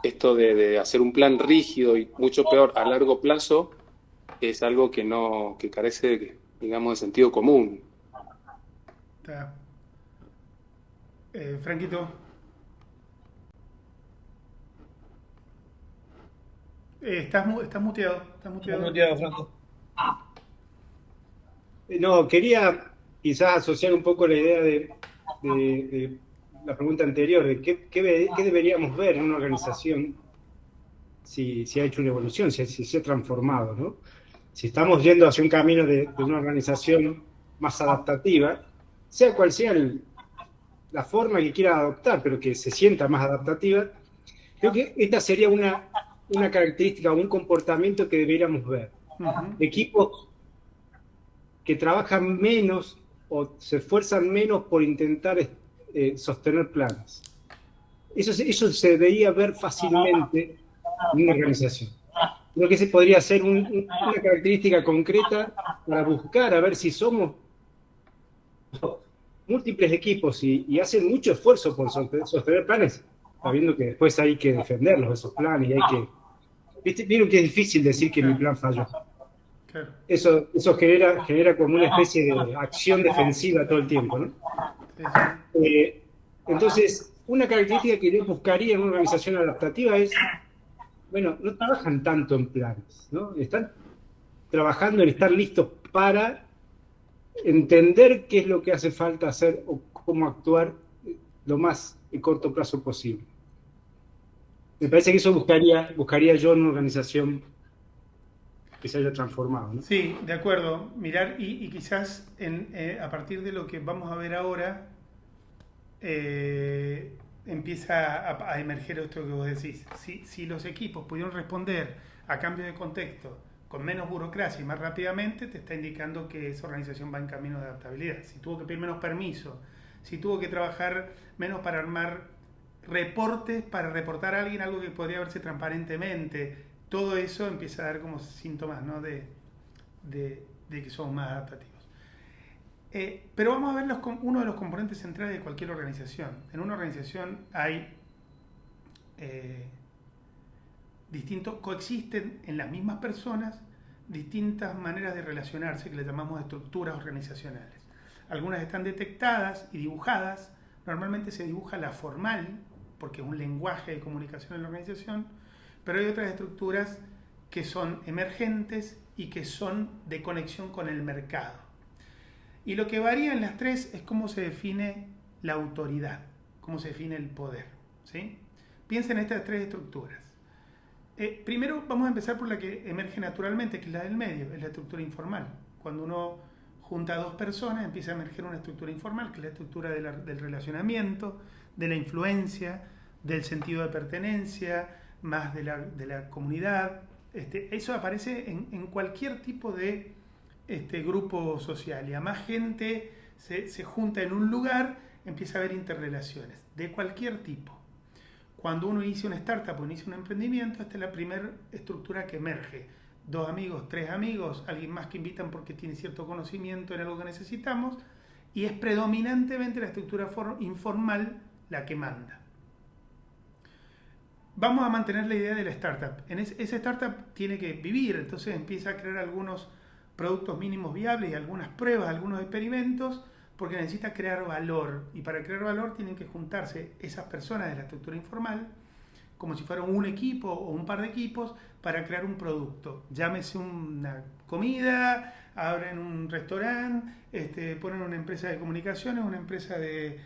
esto de hacer un plan rígido y mucho peor a largo plazo es algo que carece, digamos, de sentido común. Está. Franquito. Estás muteado. Estás muteado, Franco. No, quería quizás asociar un poco la idea de la pregunta anterior, de qué deberíamos ver en una organización si ha hecho una evolución, si se ha transformado, ¿no? Si estamos yendo hacia un camino de una organización más adaptativa, sea cual sea la forma que quiera adoptar, pero que se sienta más adaptativa, creo que esta sería una característica o un comportamiento que deberíamos ver. Equipos que trabajan menos o se esfuerzan menos por intentar sostener planes. Eso se debería ver fácilmente en una organización. Creo que ese podría ser una característica concreta para buscar a ver si somos múltiples equipos y hacen mucho esfuerzo por sostener planes, sabiendo que después hay que defenderlos, esos planes, y hay que... Vieron que es difícil decir que mi plan falló. Eso genera como una especie de acción defensiva todo el tiempo, ¿no? Entonces, una característica que yo buscaría en una organización adaptativa es, bueno, no trabajan tanto en planes, ¿no? Están trabajando en estar listos para entender qué es lo que hace falta hacer o cómo actuar lo más en corto plazo posible. Me parece que eso buscaría yo en una organización que se haya transformado, ¿no? Sí, de acuerdo. Mirar y quizás a partir de lo que vamos a ver ahora empieza a emerger esto que vos decís. Si los equipos pudieron responder a cambio de contexto con menos burocracia y más rápidamente, te está indicando que esa organización va en camino de adaptabilidad. Si tuvo que pedir menos permiso, si tuvo que trabajar menos para armar reportes, para reportar a alguien algo que podría verse transparentemente, todo eso empieza a dar como síntomas, ¿no? de que somos más adaptativos. Pero vamos a ver uno de los componentes centrales de cualquier organización. En una organización hay coexisten en las mismas personas distintas maneras de relacionarse que le llamamos estructuras organizacionales. Algunas están detectadas y dibujadas. Normalmente se dibuja la formal, porque es un lenguaje de comunicación en la organización, pero hay otras estructuras que son emergentes y que son de conexión con el mercado. Y lo que varía en las tres es cómo se define la autoridad, cómo se define el poder, ¿sí? Piensen en estas tres estructuras. Primero vamos a empezar por la que emerge naturalmente, que es la del medio, es la estructura informal. Cuando uno junta a dos personas empieza a emerger una estructura informal, que es la estructura del relacionamiento, de la influencia, del sentido de pertenencia, más de la comunidad. Eso aparece en cualquier tipo de grupo social, y a más gente se junta en un lugar, empieza a haber interrelaciones de cualquier tipo. Cuando uno inicia una startup o inicia un emprendimiento, esta es la primera estructura que emerge. 2 amigos, 3 amigos, alguien más que invitan porque tiene cierto conocimiento en algo que necesitamos, y es predominantemente la estructura informal la que manda. Vamos a mantener la idea de la startup. Esa startup tiene que vivir, entonces empieza a crear algunos productos mínimos viables y algunas pruebas, algunos experimentos, porque necesita crear valor. Y para crear valor tienen que juntarse esas personas de la estructura informal, como si fueran un equipo o un par de equipos, para crear un producto. Llámese una comida, abren un restaurante, ponen una empresa de comunicaciones, una empresa de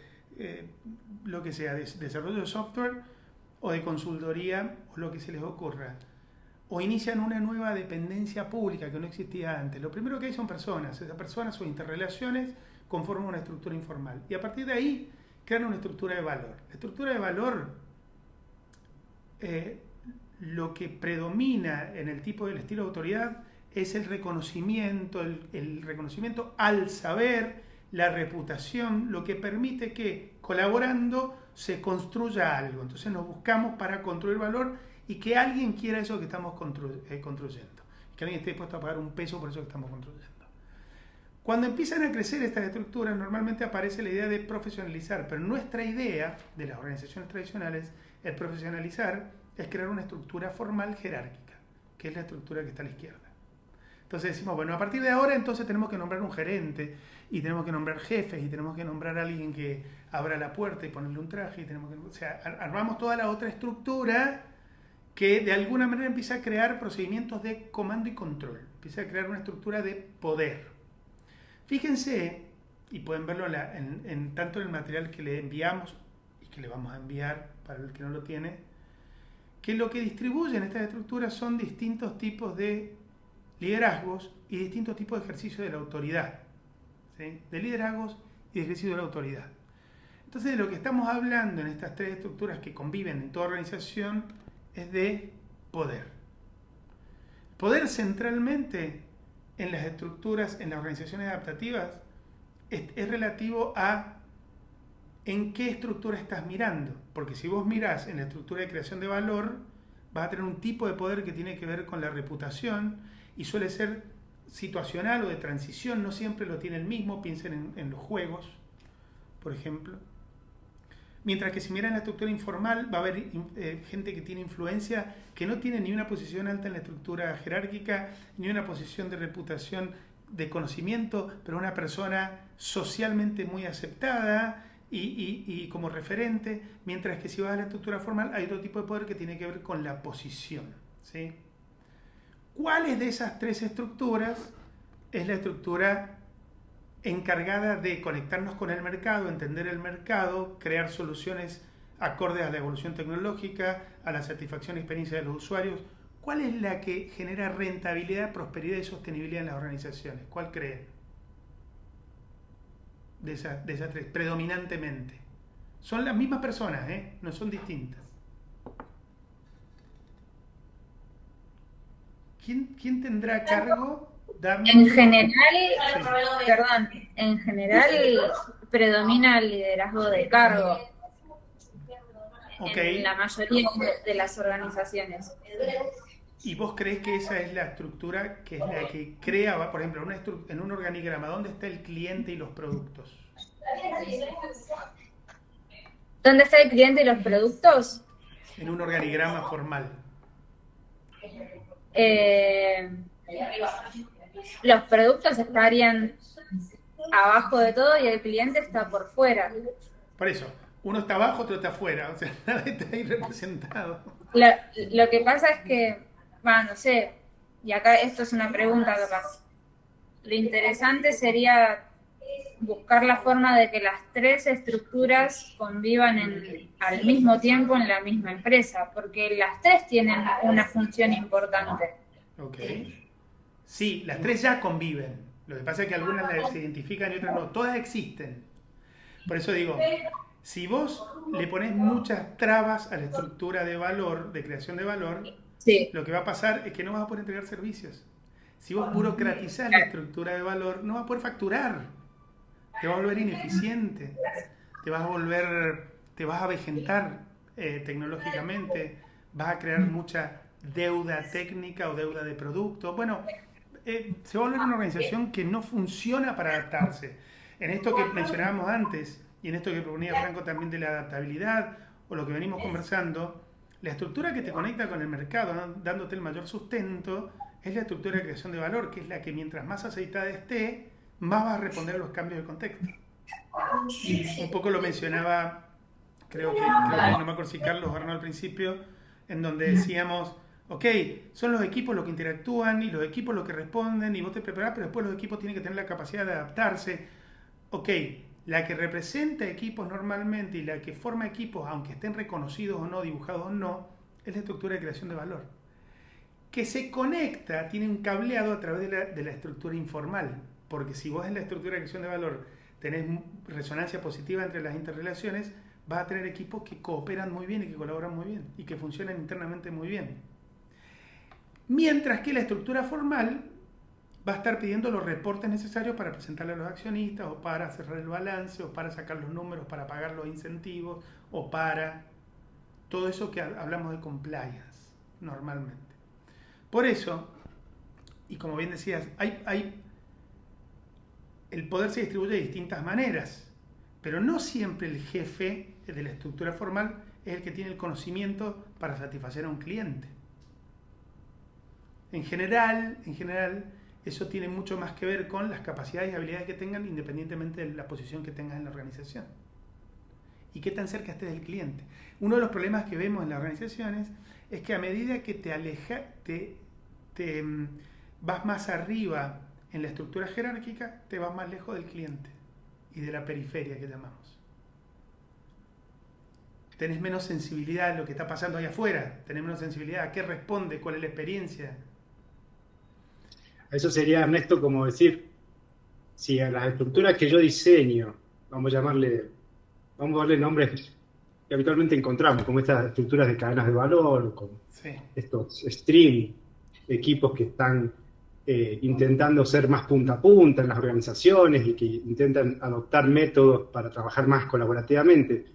lo que sea, de desarrollo de software o de consultoría, o lo que se les ocurra. O inician una nueva dependencia pública que no existía antes. Lo primero que hay son personas. Esas personas o interrelaciones conforman una estructura informal. Y a partir de ahí crean una estructura de valor. La estructura de valor, lo que predomina en el tipo del estilo de autoridad es el reconocimiento, el reconocimiento al saber, la reputación, lo que permite que colaborando se construya algo. Entonces nos buscamos para construir valor y que alguien quiera eso que estamos construyendo. Que alguien esté dispuesto a pagar un peso por eso que estamos construyendo. Cuando empiezan a crecer estas estructuras, normalmente aparece la idea de profesionalizar, pero nuestra idea de las organizaciones tradicionales, el profesionalizar, es crear una estructura formal jerárquica, que es la estructura que está a la izquierda. Entonces decimos, bueno, a partir de ahora entonces tenemos que nombrar un gerente, y tenemos que nombrar jefes, y tenemos que nombrar a alguien que abra la puerta y ponerle un traje, y tenemos que, o sea, armamos toda la otra estructura que de alguna manera empieza a crear procedimientos de comando y control, empieza a crear una estructura de poder. Fíjense, y pueden verlo tanto en el material que le enviamos y que le vamos a enviar para el que no lo tiene, que lo que distribuyen estas estructuras son distintos tipos de liderazgos y distintos tipos de ejercicio de la autoridad, ¿sí? De liderazgos y de ejercicio de la autoridad. Entonces, de lo que estamos hablando en estas tres estructuras que conviven en toda organización es de poder. Poder centralmente en las estructuras, en las organizaciones adaptativas, es relativo a en qué estructura estás mirando. Porque si vos mirás en la estructura de creación de valor, vas a tener un tipo de poder que tiene que ver con la reputación y suele ser situacional o de transición, no siempre lo tiene el mismo. Piensen en los juegos, por ejemplo. Mientras que si miran la estructura informal, va a haber gente que tiene influencia, que no tiene ni una posición alta en la estructura jerárquica, ni una posición de reputación, de conocimiento, pero una persona socialmente muy aceptada y como referente, mientras que si vas a la estructura formal hay otro tipo de poder que tiene que ver con la posición, ¿sí? ¿Cuáles de esas tres estructuras es la estructura encargada de conectarnos con el mercado, entender el mercado, crear soluciones acordes a la evolución tecnológica, a la satisfacción y experiencia de los usuarios? ¿Cuál es la que genera rentabilidad, prosperidad y sostenibilidad en las organizaciones? ¿Cuál creen? De esas tres, predominantemente. Son las mismas personas, no son distintas. ¿Quién tendrá a cargo darnos? En general, perdón, en general predomina el liderazgo de cargo. Okay. En la mayoría de las organizaciones. ¿Y vos crees que esa es la estructura que es la que crea, por ejemplo, en un organigrama, dónde está el cliente y los productos? ¿Dónde está el cliente y los productos? En un organigrama formal. Los productos estarían abajo de todo y el cliente está por fuera. Por eso, uno está abajo, otro está afuera, o sea, nadie está ahí representado. Lo que pasa es que, no sé, y acá esto es una pregunta capaz. Lo interesante sería buscar la forma de que las tres estructuras convivan al mismo tiempo en la misma empresa, porque las tres tienen una función importante. Ok. Sí, las tres ya conviven. Lo que pasa es que algunas se identifican y otras no. Todas existen. Por eso digo, si vos le pones muchas trabas a la estructura de valor, de creación de valor, sí, lo que va a pasar es que no vas a poder entregar servicios. Si vos burocratizás la estructura de valor, no vas a poder facturar. Te vas a volver ineficiente. Te vas a avejentar tecnológicamente. Vas a crear mucha deuda técnica o deuda de producto. Bueno, se va a volver una organización que no funciona para adaptarse. En esto que mencionábamos antes, y en esto que proponía Franco también de la adaptabilidad, o lo que venimos conversando, la estructura que te conecta con el mercado, ¿no?, dándote el mayor sustento, es la estructura de creación de valor, que es la que mientras más aceitada esté, más vas a responder a los cambios de contexto. Un poco lo mencionaba, creo que no me acuerdo si Carlos o Arno al principio, en donde decíamos, ok, son los equipos los que interactúan y los equipos los que responden y vos te preparás, pero después los equipos tienen que tener la capacidad de adaptarse. Ok, la que representa equipos normalmente y la que forma equipos, aunque estén reconocidos o no, dibujados o no, es la estructura de creación de valor. Que se conecta, tiene un cableado a través de la estructura informal. Porque si vos en la estructura de creación de valor tenés resonancia positiva entre las interrelaciones, vas a tener equipos que cooperan muy bien y que colaboran muy bien y que funcionan internamente muy bien. Mientras que la estructura formal va a estar pidiendo los reportes necesarios para presentarle a los accionistas o para cerrar el balance o para sacar los números, para pagar los incentivos o para todo eso que hablamos de compliance normalmente. Por eso, y como bien decías, hay el poder se distribuye de distintas maneras, pero no siempre el jefe de la estructura formal es el que tiene el conocimiento para satisfacer a un cliente. En general, eso tiene mucho más que ver con las capacidades y habilidades que tengan independientemente de la posición que tengas en la organización. Y qué tan cerca estés del cliente. Uno de los problemas que vemos en las organizaciones es que a medida que te alejas, vas más arriba en la estructura jerárquica, te vas más lejos del cliente y de la periferia que llamamos. Tenés menos sensibilidad a lo que está pasando ahí afuera, tenés menos sensibilidad a qué responde, cuál es la experiencia. Eso sería, Ernesto, como decir, si a las estructuras que yo diseño, vamos a darle nombres que habitualmente encontramos, como estas estructuras de cadenas de valor, como estos stream, equipos que están intentando ser más punta a punta en las organizaciones y que intentan adoptar métodos para trabajar más colaborativamente.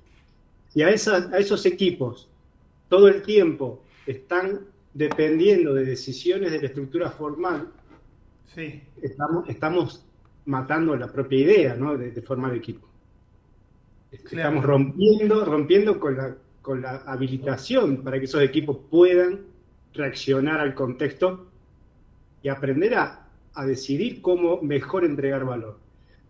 Si a esos equipos todo el tiempo están dependiendo de decisiones de la estructura formal, estamos matando la propia idea, ¿no? de formar equipo. Estamos rompiendo con la habilitación para que esos equipos puedan reaccionar al contexto y aprender a decidir cómo mejor entregar valor.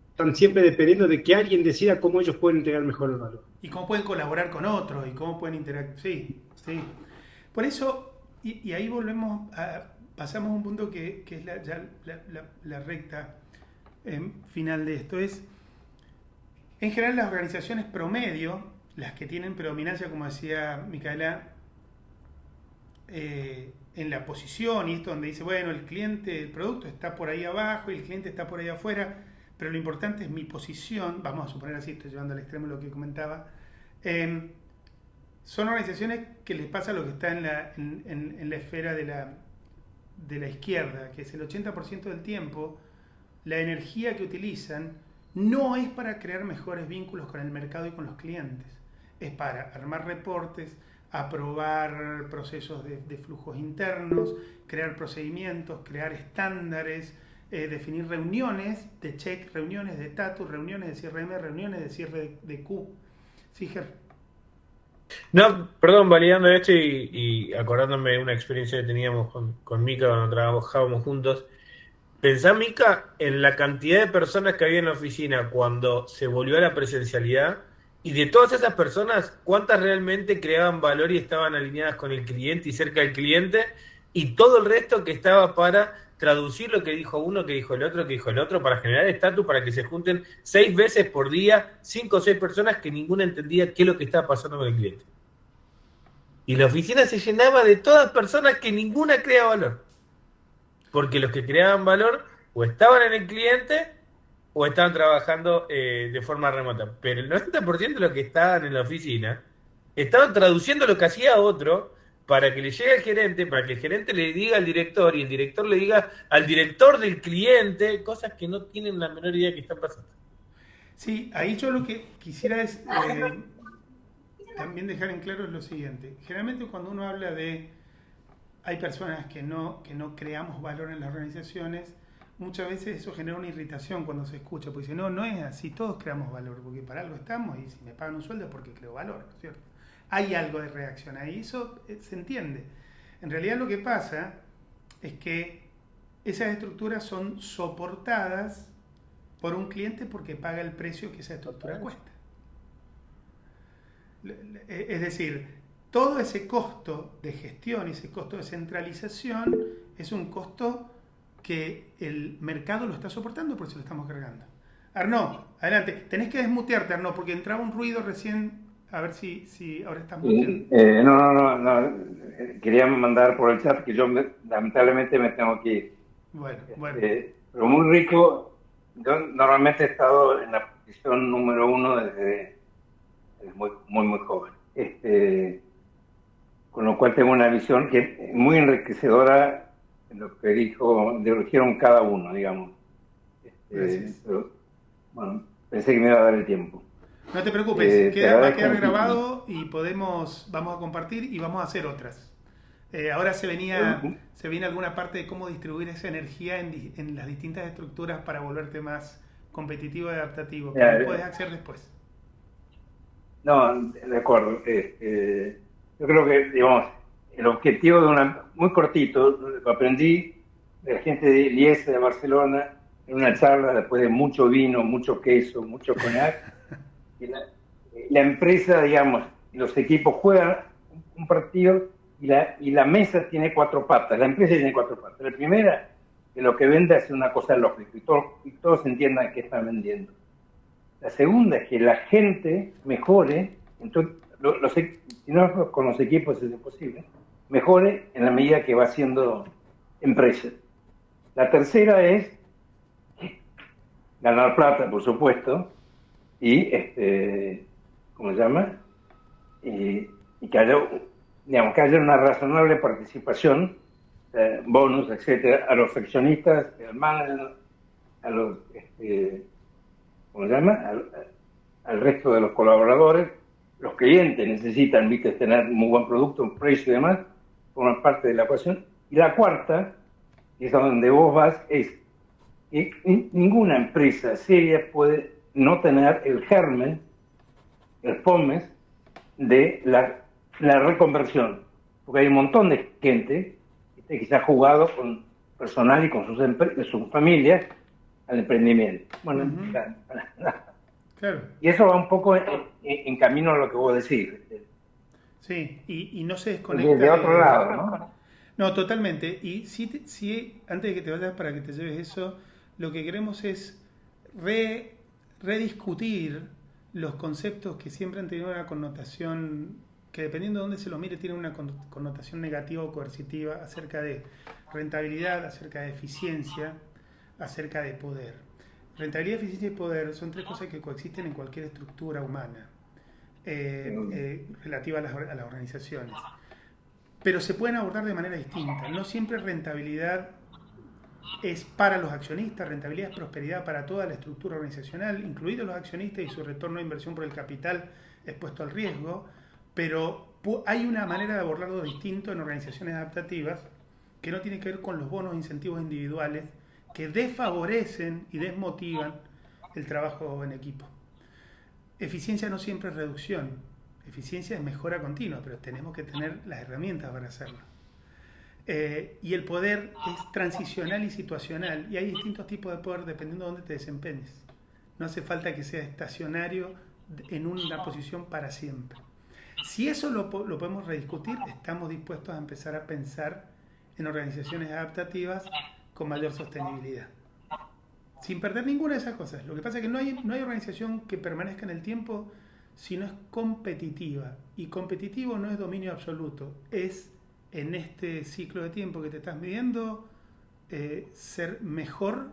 Están siempre dependiendo de que alguien decida cómo ellos pueden entregar mejor el valor. Y cómo pueden colaborar con otros, y cómo pueden interactuar. Sí. Por eso, y ahí pasamos a un punto que es la recta final de esto. En general, las organizaciones promedio, las que tienen predominancia, como decía Micaela, en la posición, y esto donde dice, bueno, el producto está por ahí abajo y el cliente está por ahí afuera, pero lo importante es mi posición, vamos a suponer así, estoy llevando al extremo lo que comentaba, son organizaciones que les pasa lo que está en la esfera de la izquierda, que es el 80% del tiempo, la energía que utilizan no es para crear mejores vínculos con el mercado y con los clientes, es para armar reportes, aprobar procesos de flujos internos, crear procedimientos, crear estándares, definir reuniones de check, reuniones de status, reuniones de CRM, reuniones de cierre de Q. Sí, Ger. No, perdón, validando esto y acordándome de una experiencia que teníamos con Mica cuando trabajábamos juntos. Pensá, Mica, en la cantidad de personas que había en la oficina cuando se volvió a la presencialidad, y de todas esas personas, ¿cuántas realmente creaban valor y estaban alineadas con el cliente y cerca del cliente? Y todo el resto que estaba para traducir lo que dijo uno, que dijo el otro, para generar estatus, para que se junten 6 veces por día, 5 o 6 personas que ninguna entendía qué es lo que estaba pasando con el cliente. Y la oficina se llenaba de todas personas que ninguna crea valor. Porque los que creaban valor o estaban en el cliente o estaban trabajando de forma remota. Pero el 90% de los que estaban en la oficina estaban traduciendo lo que hacía otro para que le llegue al gerente, para que el gerente le diga al director y el director le diga al director del cliente cosas que no tienen la menor idea que están pasando. Sí, ahí yo lo que quisiera es también dejar en claro es lo siguiente. Generalmente cuando uno habla hay personas que no creamos valor en las organizaciones, muchas veces eso genera una irritación cuando se escucha, porque dice, no es así, todos creamos valor, porque para algo estamos y si me pagan un sueldo es porque creo valor, ¿cierto? Hay algo de reacción ahí, eso se entiende. En realidad lo que pasa es que esas estructuras son soportadas por un cliente porque paga el precio que esa estructura cuesta. Es decir, todo ese costo de gestión y ese costo de centralización es un costo que el mercado lo está soportando, por eso lo estamos cargando. Arnaud, adelante. Tenés que desmutearte, Arnaud, porque entraba un ruido recién. A ver si ahora estás muteando. No. Quería mandar por el chat que yo lamentablemente me tengo que ir. Bueno. Pero muy rico. Yo normalmente he estado en la posición número 1 desde muy joven. Con lo cual tengo una visión que es muy enriquecedora en lo que dijeron cada uno, digamos. Pero, bueno, pensé que me iba a dar el tiempo. No te preocupes, va a quedar grabado y vamos a compartir y vamos a hacer otras. Ahora se viene alguna parte de cómo distribuir esa energía en las distintas estructuras para volverte más competitivo y adaptativo, Ya, pero puedes hacer después. No, de acuerdo. Yo creo que, digamos, el objetivo de muy cortito, lo aprendí de la gente de Liese, de Barcelona, en una charla después de mucho vino, mucho queso, mucho coñac. Y la empresa, digamos, y los equipos juegan un partido y la mesa tiene 4 patas, la empresa tiene 4 patas. La primera, que lo que vende es una cosa lógica y todos entiendan qué están vendiendo. La segunda es que la gente mejore, entonces, si no con los equipos es imposible, mejore en la medida que va siendo empresa. La tercera es ganar plata, por supuesto, y, ¿cómo se llama? Y que haya, digamos, que haya una razonable participación, bonus, etcétera, a los accionistas, al manager, a los, ¿cómo se llama? Al resto de los colaboradores. Los clientes necesitan, viste, tener un muy buen producto, un precio y demás, forman parte de la ecuación. Y la cuarta, que es a donde vos vas, es que ninguna empresa seria puede no tener el germen, el POMES, de la reconversión. Porque hay un montón de gente que quizás ha jugado con personal y con sus familias al emprendimiento. Bueno, claro. Y eso va un poco en camino a lo que vos decís. Sí, y no se desconecta. De otro lado, ¿no? No, totalmente. Y sí, antes de que te vayas para que te lleves eso, lo que queremos es rediscutir los conceptos que siempre han tenido una connotación, que dependiendo de dónde se lo mire, tienen una connotación negativa o coercitiva acerca de rentabilidad, acerca de eficiencia, acerca de poder. Rentabilidad, eficiencia y poder son 3 cosas que coexisten en cualquier estructura humana relativa a las organizaciones. Pero se pueden abordar de manera distinta. No siempre rentabilidad es para los accionistas, rentabilidad es prosperidad para toda la estructura organizacional, incluidos los accionistas y su retorno de inversión por el capital expuesto al riesgo, pero hay una manera de abordarlo distinto en organizaciones adaptativas que no tiene que ver con los bonos e incentivos individuales que desfavorecen y desmotivan el trabajo en equipo. Eficiencia no siempre es reducción, eficiencia es mejora continua, pero tenemos que tener las herramientas para hacerlo. Y el poder es transicional y situacional, y hay distintos tipos de poder dependiendo de dónde te desempeñes. No hace falta que sea estacionario en una posición para siempre. Si eso lo podemos rediscutir, estamos dispuestos a empezar a pensar en organizaciones adaptativas con mayor sostenibilidad. Sin perder ninguna de esas cosas. Lo que pasa es que no hay organización que permanezca en el tiempo si no es competitiva. Y competitivo no es dominio absoluto, es en este ciclo de tiempo que te estás midiendo, ser mejor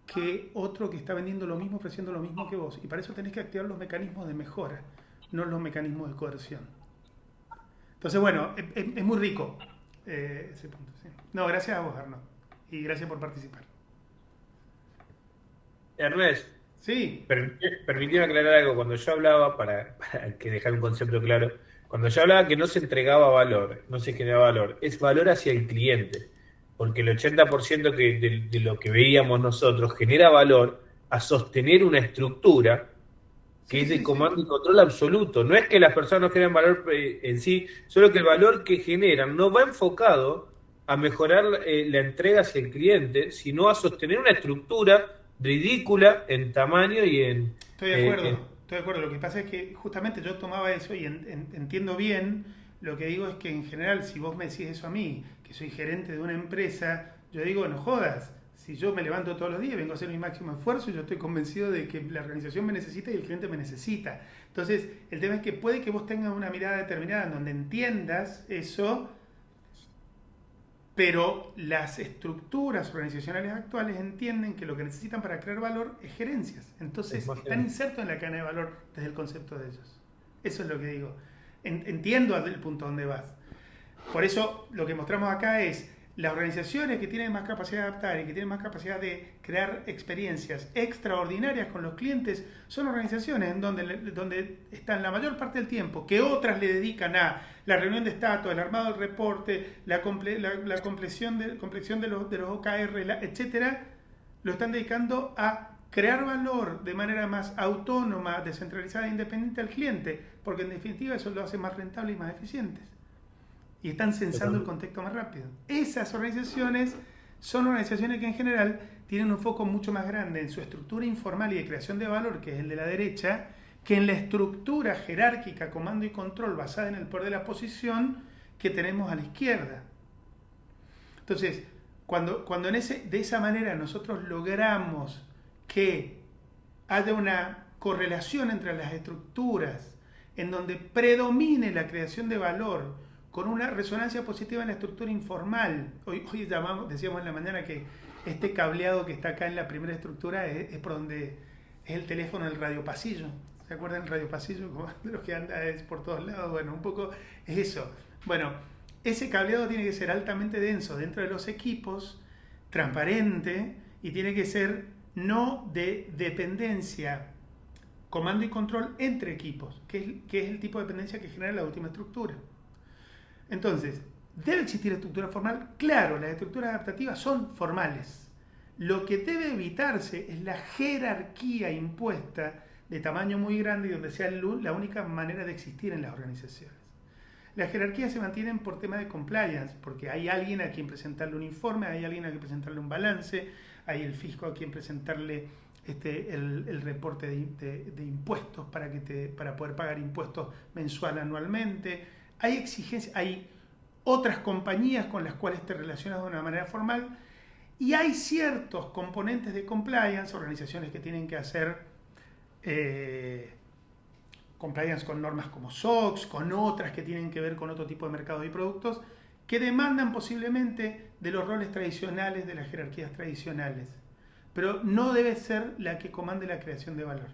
que otro que está vendiendo lo mismo, ofreciendo lo mismo que vos. Y para eso tenés que activar los mecanismos de mejora, no los mecanismos de coerción. Entonces, bueno, es muy rico ese punto. ¿Sí? No, gracias a vos, Arnaud. Y gracias por participar. Ernest, sí. Permíteme aclarar algo. Cuando yo hablaba, para que dejar un concepto claro, cuando yo hablaba que no se entregaba valor, no se generaba valor, es valor hacia el cliente. Porque el 80% de lo que veíamos nosotros genera valor a sostener una estructura que es de comando y control absoluto. No es que las personas no generen valor en sí, solo que el valor que generan no va enfocado a mejorar la entrega hacia el cliente, sino a sostener una estructura ridícula en tamaño y en... Estoy de acuerdo. Lo que pasa es que justamente yo tomaba eso y entiendo bien. Lo que digo es que en general, si vos me decís eso a mí, que soy gerente de una empresa, yo digo, no jodas. Si yo me levanto todos los días, vengo a hacer mi máximo esfuerzo, yo estoy convencido de que la organización me necesita y el cliente me necesita. Entonces, el tema es que puede que vos tengas una mirada determinada en donde entiendas eso, pero las estructuras organizacionales actuales entienden que lo que necesitan para crear valor es gerencias. Entonces, están insertos en la cadena de valor desde el concepto de ellos. Eso es lo que digo. Entiendo el punto donde vas. Por eso, lo que mostramos acá es las organizaciones que tienen más capacidad de adaptar y que tienen más capacidad de crear experiencias extraordinarias con los clientes son organizaciones en donde están la mayor parte del tiempo que otras le dedican a la reunión de estatus, el armado del reporte, la compleción de los OKR, etcétera, lo están dedicando a crear valor de manera más autónoma, descentralizada e independiente al cliente, porque en definitiva eso lo hace más rentable y más eficientes. Y están censando el contexto más rápido. Esas organizaciones son organizaciones que en general tienen un foco mucho más grande en su estructura informal y de creación de valor, que es el de la derecha, que en la estructura jerárquica, comando y control basada en el poder de la posición que tenemos a la izquierda. Entonces, cuando de esa manera nosotros logramos que haya una correlación entre las estructuras en donde predomine la creación de valor con una resonancia positiva en la estructura informal. Hoy decíamos en la mañana que este cableado que está acá en la primera estructura es por donde es el teléfono del radiopasillo. ¿Se acuerdan del radiopasillo? Como de los que anda por todos lados. Bueno, un poco es eso. Bueno, ese cableado tiene que ser altamente denso dentro de los equipos, transparente, y tiene que ser no de dependencia, comando y control entre equipos, que es el tipo de dependencia que genera la última estructura. Entonces, ¿debe existir estructura formal? Claro, las estructuras adaptativas son formales. Lo que debe evitarse es la jerarquía impuesta de tamaño muy grande y donde sea la única manera de existir en las organizaciones. Las jerarquías se mantienen por tema de compliance, porque hay alguien a quien presentarle un informe, hay alguien a quien presentarle un balance, hay el fisco a quien presentarle el reporte de impuestos para poder pagar impuestos mensual, anualmente. Hay exigencias, hay otras compañías con las cuales te relacionas de una manera formal y hay ciertos componentes de compliance, organizaciones que tienen que hacer compliance con normas como SOX, con otras que tienen que ver con otro tipo de mercados y productos, que demandan posiblemente de los roles tradicionales, de las jerarquías tradicionales. Pero no debe ser la que comande la creación de valor.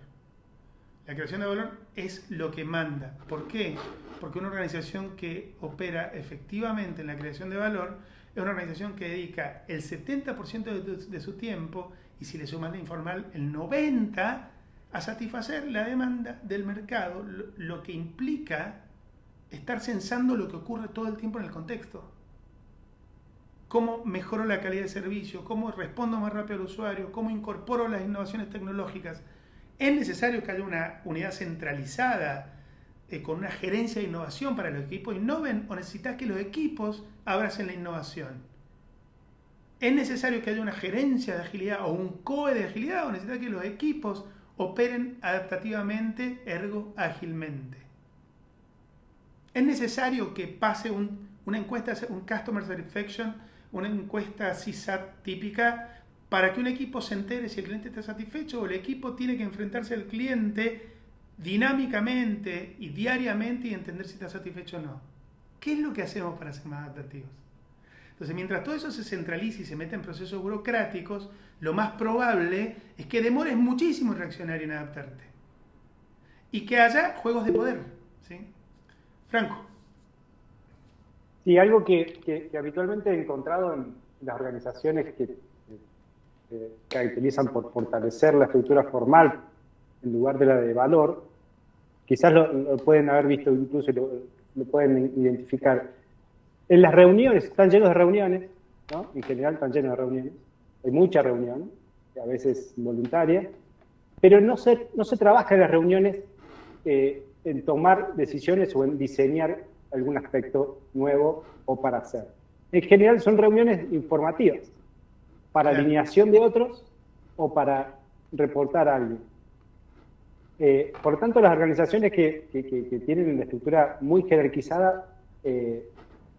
La creación de valor es lo que manda. ¿Por qué? Porque una organización que opera efectivamente en la creación de valor es una organización que dedica el 70% de su tiempo, y si le sumas la informal, el 90%, a satisfacer la demanda del mercado, lo que implica estar censando lo que ocurre todo el tiempo en el contexto. Cómo mejoro la calidad de servicio, cómo respondo más rápido al usuario, cómo incorporo las innovaciones tecnológicas. Es necesario que haya una unidad centralizada con una gerencia de innovación para que los equipos innoven, o necesitas que los equipos abracen la innovación. Es necesario que haya una gerencia de agilidad o un COE de agilidad, o necesitas que los equipos operen adaptativamente, ergo ágilmente. Es necesario que pase una encuesta, un Customer Satisfaction, una encuesta CSAT típica, para que un equipo se entere si el cliente está satisfecho, o el equipo tiene que enfrentarse al cliente dinámicamente y diariamente y entender si está satisfecho o no. ¿Qué es lo que hacemos para ser más adaptativos? Entonces, mientras todo eso se centralice y se mete en procesos burocráticos, lo más probable es que demores muchísimo en reaccionar y en adaptarte. Y que haya juegos de poder. ¿Sí? Franco. Sí, algo que habitualmente he encontrado en las organizaciones que caracterizan por fortalecer la estructura formal en lugar de la de valor, quizás lo pueden haber visto, incluso lo pueden identificar. En las reuniones, están llenos de reuniones, ¿no? En general están llenos de reuniones, hay mucha reunión, a veces voluntaria, pero no se trabaja en las reuniones en tomar decisiones o en diseñar algún aspecto nuevo o para hacer. En general son reuniones informativas, para alineación de otros o para reportar a alguien. Por lo tanto, las organizaciones que tienen una estructura muy jerarquizada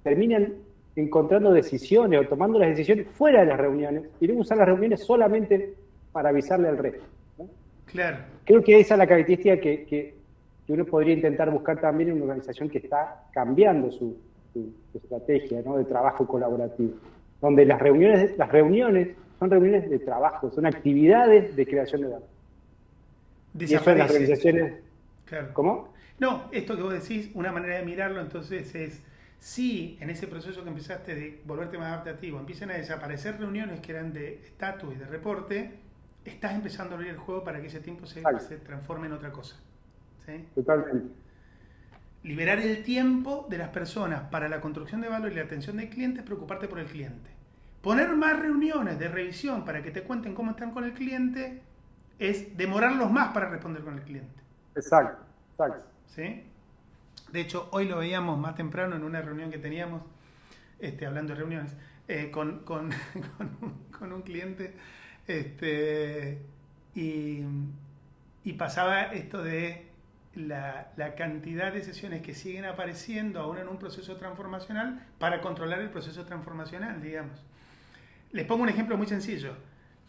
terminan encontrando decisiones o tomando las decisiones fuera de las reuniones y luego usar las reuniones solamente para avisarle al resto, ¿no? Claro. Creo que esa es la característica que uno podría intentar buscar también en una organización que está cambiando su estrategia, ¿no? De trabajo colaborativo, donde las reuniones son reuniones de trabajo, son actividades de creación de datos. Y eso en las organizaciones... Claro. ¿Cómo? No, esto que vos decís, una manera de mirarlo entonces es, si en ese proceso que empezaste de volverte más adaptativo empiezan a desaparecer reuniones que eran de estatus y de reporte, estás empezando a abrir el juego para que ese tiempo se transforme en otra cosa. ¿Sí? Totalmente. Liberar el tiempo de las personas para la construcción de valor y la atención del cliente es preocuparte por el cliente. Poner más reuniones de revisión para que te cuenten cómo están con el cliente es demorarlos más para responder con el cliente. Exacto, exacto. ¿Sí? De hecho, hoy lo veíamos más temprano en una reunión que teníamos, hablando de reuniones, con un cliente, y pasaba esto de la cantidad de sesiones que siguen apareciendo aún en un proceso transformacional para controlar el proceso transformacional, digamos. Les pongo un ejemplo muy sencillo.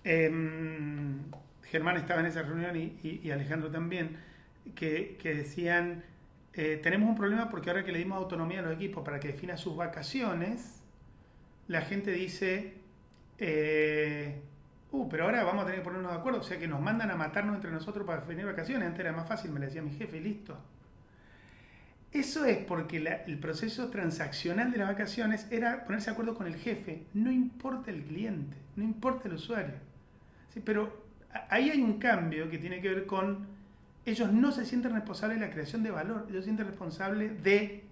Germán estaba en esa reunión y Alejandro también, que decían, tenemos un problema porque ahora que le dimos autonomía a los equipos para que definan sus vacaciones, la gente dice, pero ahora vamos a tener que ponernos de acuerdo, o sea que nos mandan a matarnos entre nosotros para definir vacaciones. Antes era más fácil, me lo decía mi jefe, y listo. Eso es porque el proceso transaccional de las vacaciones era ponerse de acuerdo con el jefe, no importa el cliente, no importa el usuario. ¿Sí? Pero ahí hay un cambio que tiene que ver con, ellos no se sienten responsables de la creación de valor, ellos se sienten responsables de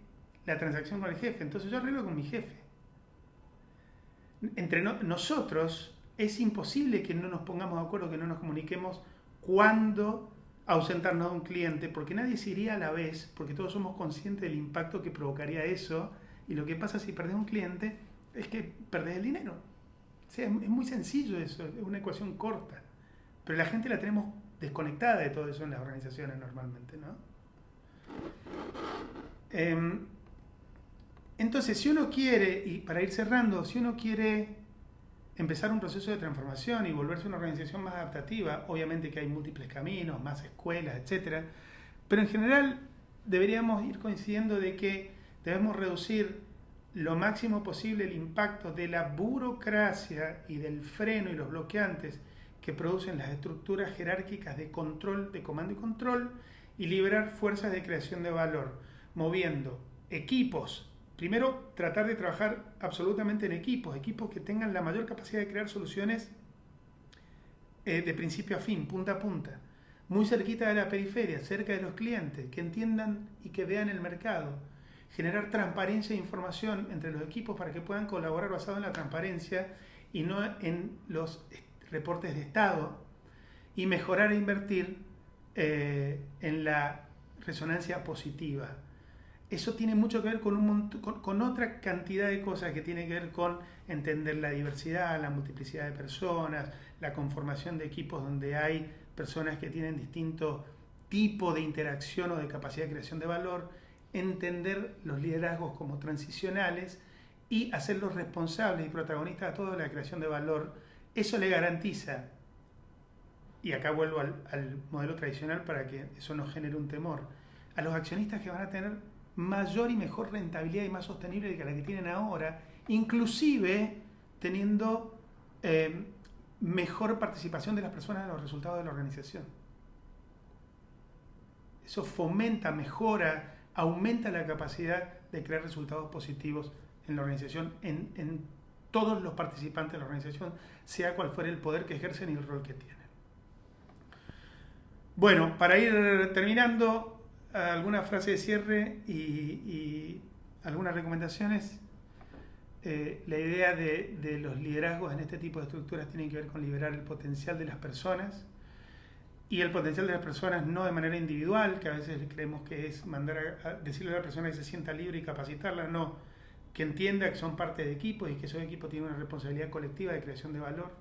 la transacción con el jefe. Entonces yo arreglo con mi jefe. Entre nosotros es imposible que no nos pongamos de acuerdo, que no nos comuniquemos cuándo ausentarnos de un cliente, porque nadie se iría a la vez, porque todos somos conscientes del impacto que provocaría eso, y lo que pasa si perdés un cliente es que perdés el dinero. O sea, es muy sencillo eso, es una ecuación corta, pero la gente la tenemos desconectada de todo eso en las organizaciones normalmente, ¿no? Entonces, si uno quiere, y para ir cerrando, si uno quiere empezar un proceso de transformación y volverse una organización más adaptativa, obviamente que hay múltiples caminos, más escuelas, etcétera, pero en general deberíamos ir coincidiendo de que debemos reducir lo máximo posible el impacto de la burocracia y del freno y los bloqueantes que producen las estructuras jerárquicas de control, de comando y control, y liberar fuerzas de creación de valor, moviendo equipos. Primero, tratar de trabajar absolutamente en equipos que tengan la mayor capacidad de crear soluciones de principio a fin, punta a punta, muy cerquita de la periferia, cerca de los clientes, que entiendan y que vean el mercado, generar transparencia e información entre los equipos para que puedan colaborar basado en la transparencia y no en los reportes de estado, y mejorar e invertir en la resonancia positiva. Eso tiene mucho que ver con otra cantidad de cosas que tiene que ver con entender la diversidad, la multiplicidad de personas, la conformación de equipos donde hay personas que tienen distinto tipo de interacción o de capacidad de creación de valor, entender los liderazgos como transicionales y hacerlos responsables y protagonistas a toda la creación de valor. Eso le garantiza, y acá vuelvo al modelo tradicional para que eso no genere un temor, a los accionistas que van a tener mayor y mejor rentabilidad y más sostenible que la que tienen ahora, inclusive teniendo mejor participación de las personas en los resultados de la organización. Eso fomenta, mejora, aumenta la capacidad de crear resultados positivos en la organización, en todos los participantes de la organización, sea cual fuera el poder que ejercen y el rol que tienen. Bueno, para ir terminando, alguna frase de cierre y algunas recomendaciones. La idea de los liderazgos en este tipo de estructuras tiene que ver con liberar el potencial de las personas, y el potencial de las personas no de manera individual, que a veces creemos que es mandar a decirle a la persona que se sienta libre y capacitarla, no, que entienda que son parte de equipos y que esos equipos tienen una responsabilidad colectiva de creación de valor.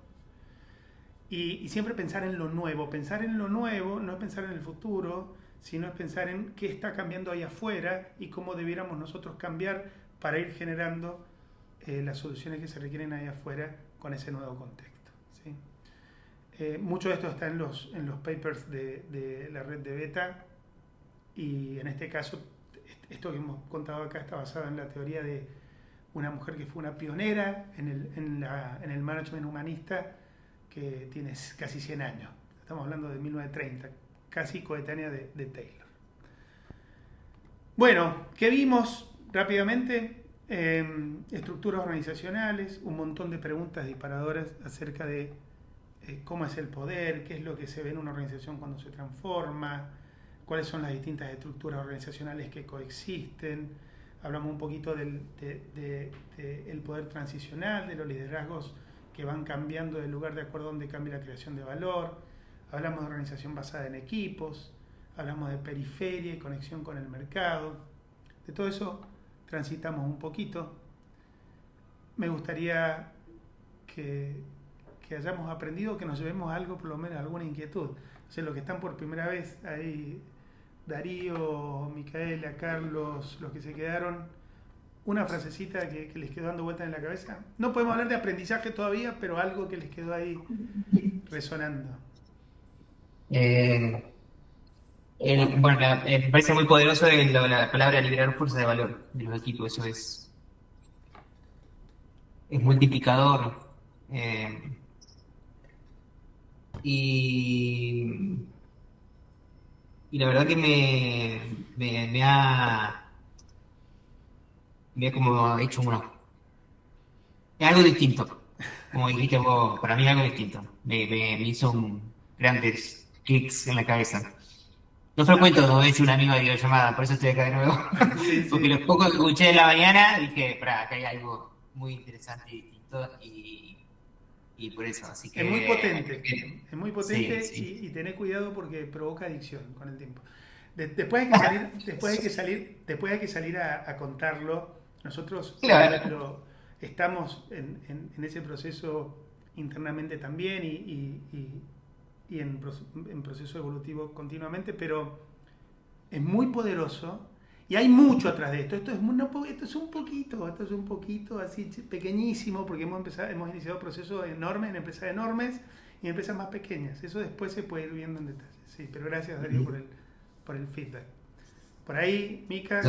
Y siempre pensar en lo nuevo. Pensar en lo nuevo no es pensar en el futuro, sino es pensar en qué está cambiando ahí afuera y cómo debiéramos nosotros cambiar para ir generando las soluciones que se requieren ahí afuera con ese nuevo contexto, ¿sí? Mucho de esto está en los papers de la red de Beta, y en este caso esto que hemos contado acá está basado en la teoría de una mujer que fue una pionera en el management humanista, que tiene casi 100 años. Estamos hablando de 1930, casi coetánea de Taylor. Bueno, ¿qué vimos rápidamente? Estructuras organizacionales, un montón de preguntas disparadoras acerca de cómo es el poder, qué es lo que se ve en una organización cuando se transforma, cuáles son las distintas estructuras organizacionales que coexisten. Hablamos un poquito del poder transicional, de los liderazgos que van cambiando de lugar de acuerdo a donde cambia la creación de valor. hablamos de organización basada en equipos, hablamos de periferia y conexión con el mercado. De todo eso transitamos un poquito. Me gustaría que hayamos aprendido, que nos llevemos algo, por lo menos alguna inquietud. O sea, los que están por primera vez ahí, Darío, Micaela, Carlos, los que se quedaron, una frasecita que les quedó dando vueltas en la cabeza. No podemos hablar de aprendizaje todavía, pero algo que les quedó ahí resonando. Bueno, me parece muy poderoso la palabra liberar fuerza de valor de los equipos. Eso es multiplicador. Y la verdad que me ha como hecho es algo distinto. Como dijiste vos, para mí es algo distinto. Me hizo grandes clics en la cabeza. No frecuento 2 veces una misma videollamada, por eso estoy acá de nuevo. Sí, sí. Porque los pocos que escuché en la mañana dije, acá hay algo muy interesante y distinto y por eso, así que... Es muy potente, es muy potente sí. Y tener cuidado porque provoca adicción con el tiempo. Después hay que salir a contarlo. Nosotros Claro. estamos en ese proceso internamente también y en proceso evolutivo continuamente, pero es muy poderoso y hay mucho atrás de esto. Esto es un poquito así pequeñísimo, porque hemos iniciado procesos enormes en empresas enormes y en empresas más pequeñas. Eso después se puede ir viendo en detalle. Sí, pero gracias, Darío, por el feedback. Por ahí, Mica,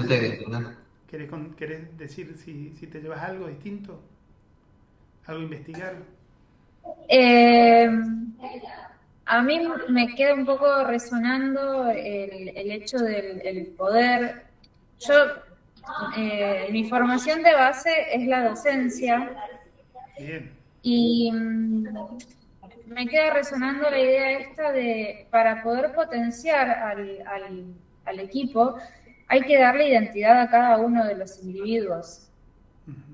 ¿querés decir si te llevas algo distinto? ¿Algo a investigar? A mí me queda un poco resonando el hecho del poder. Yo, mi formación de base es la docencia. Bien. Y me queda resonando la idea esta de, para poder potenciar al equipo, hay que darle identidad a cada uno de los individuos.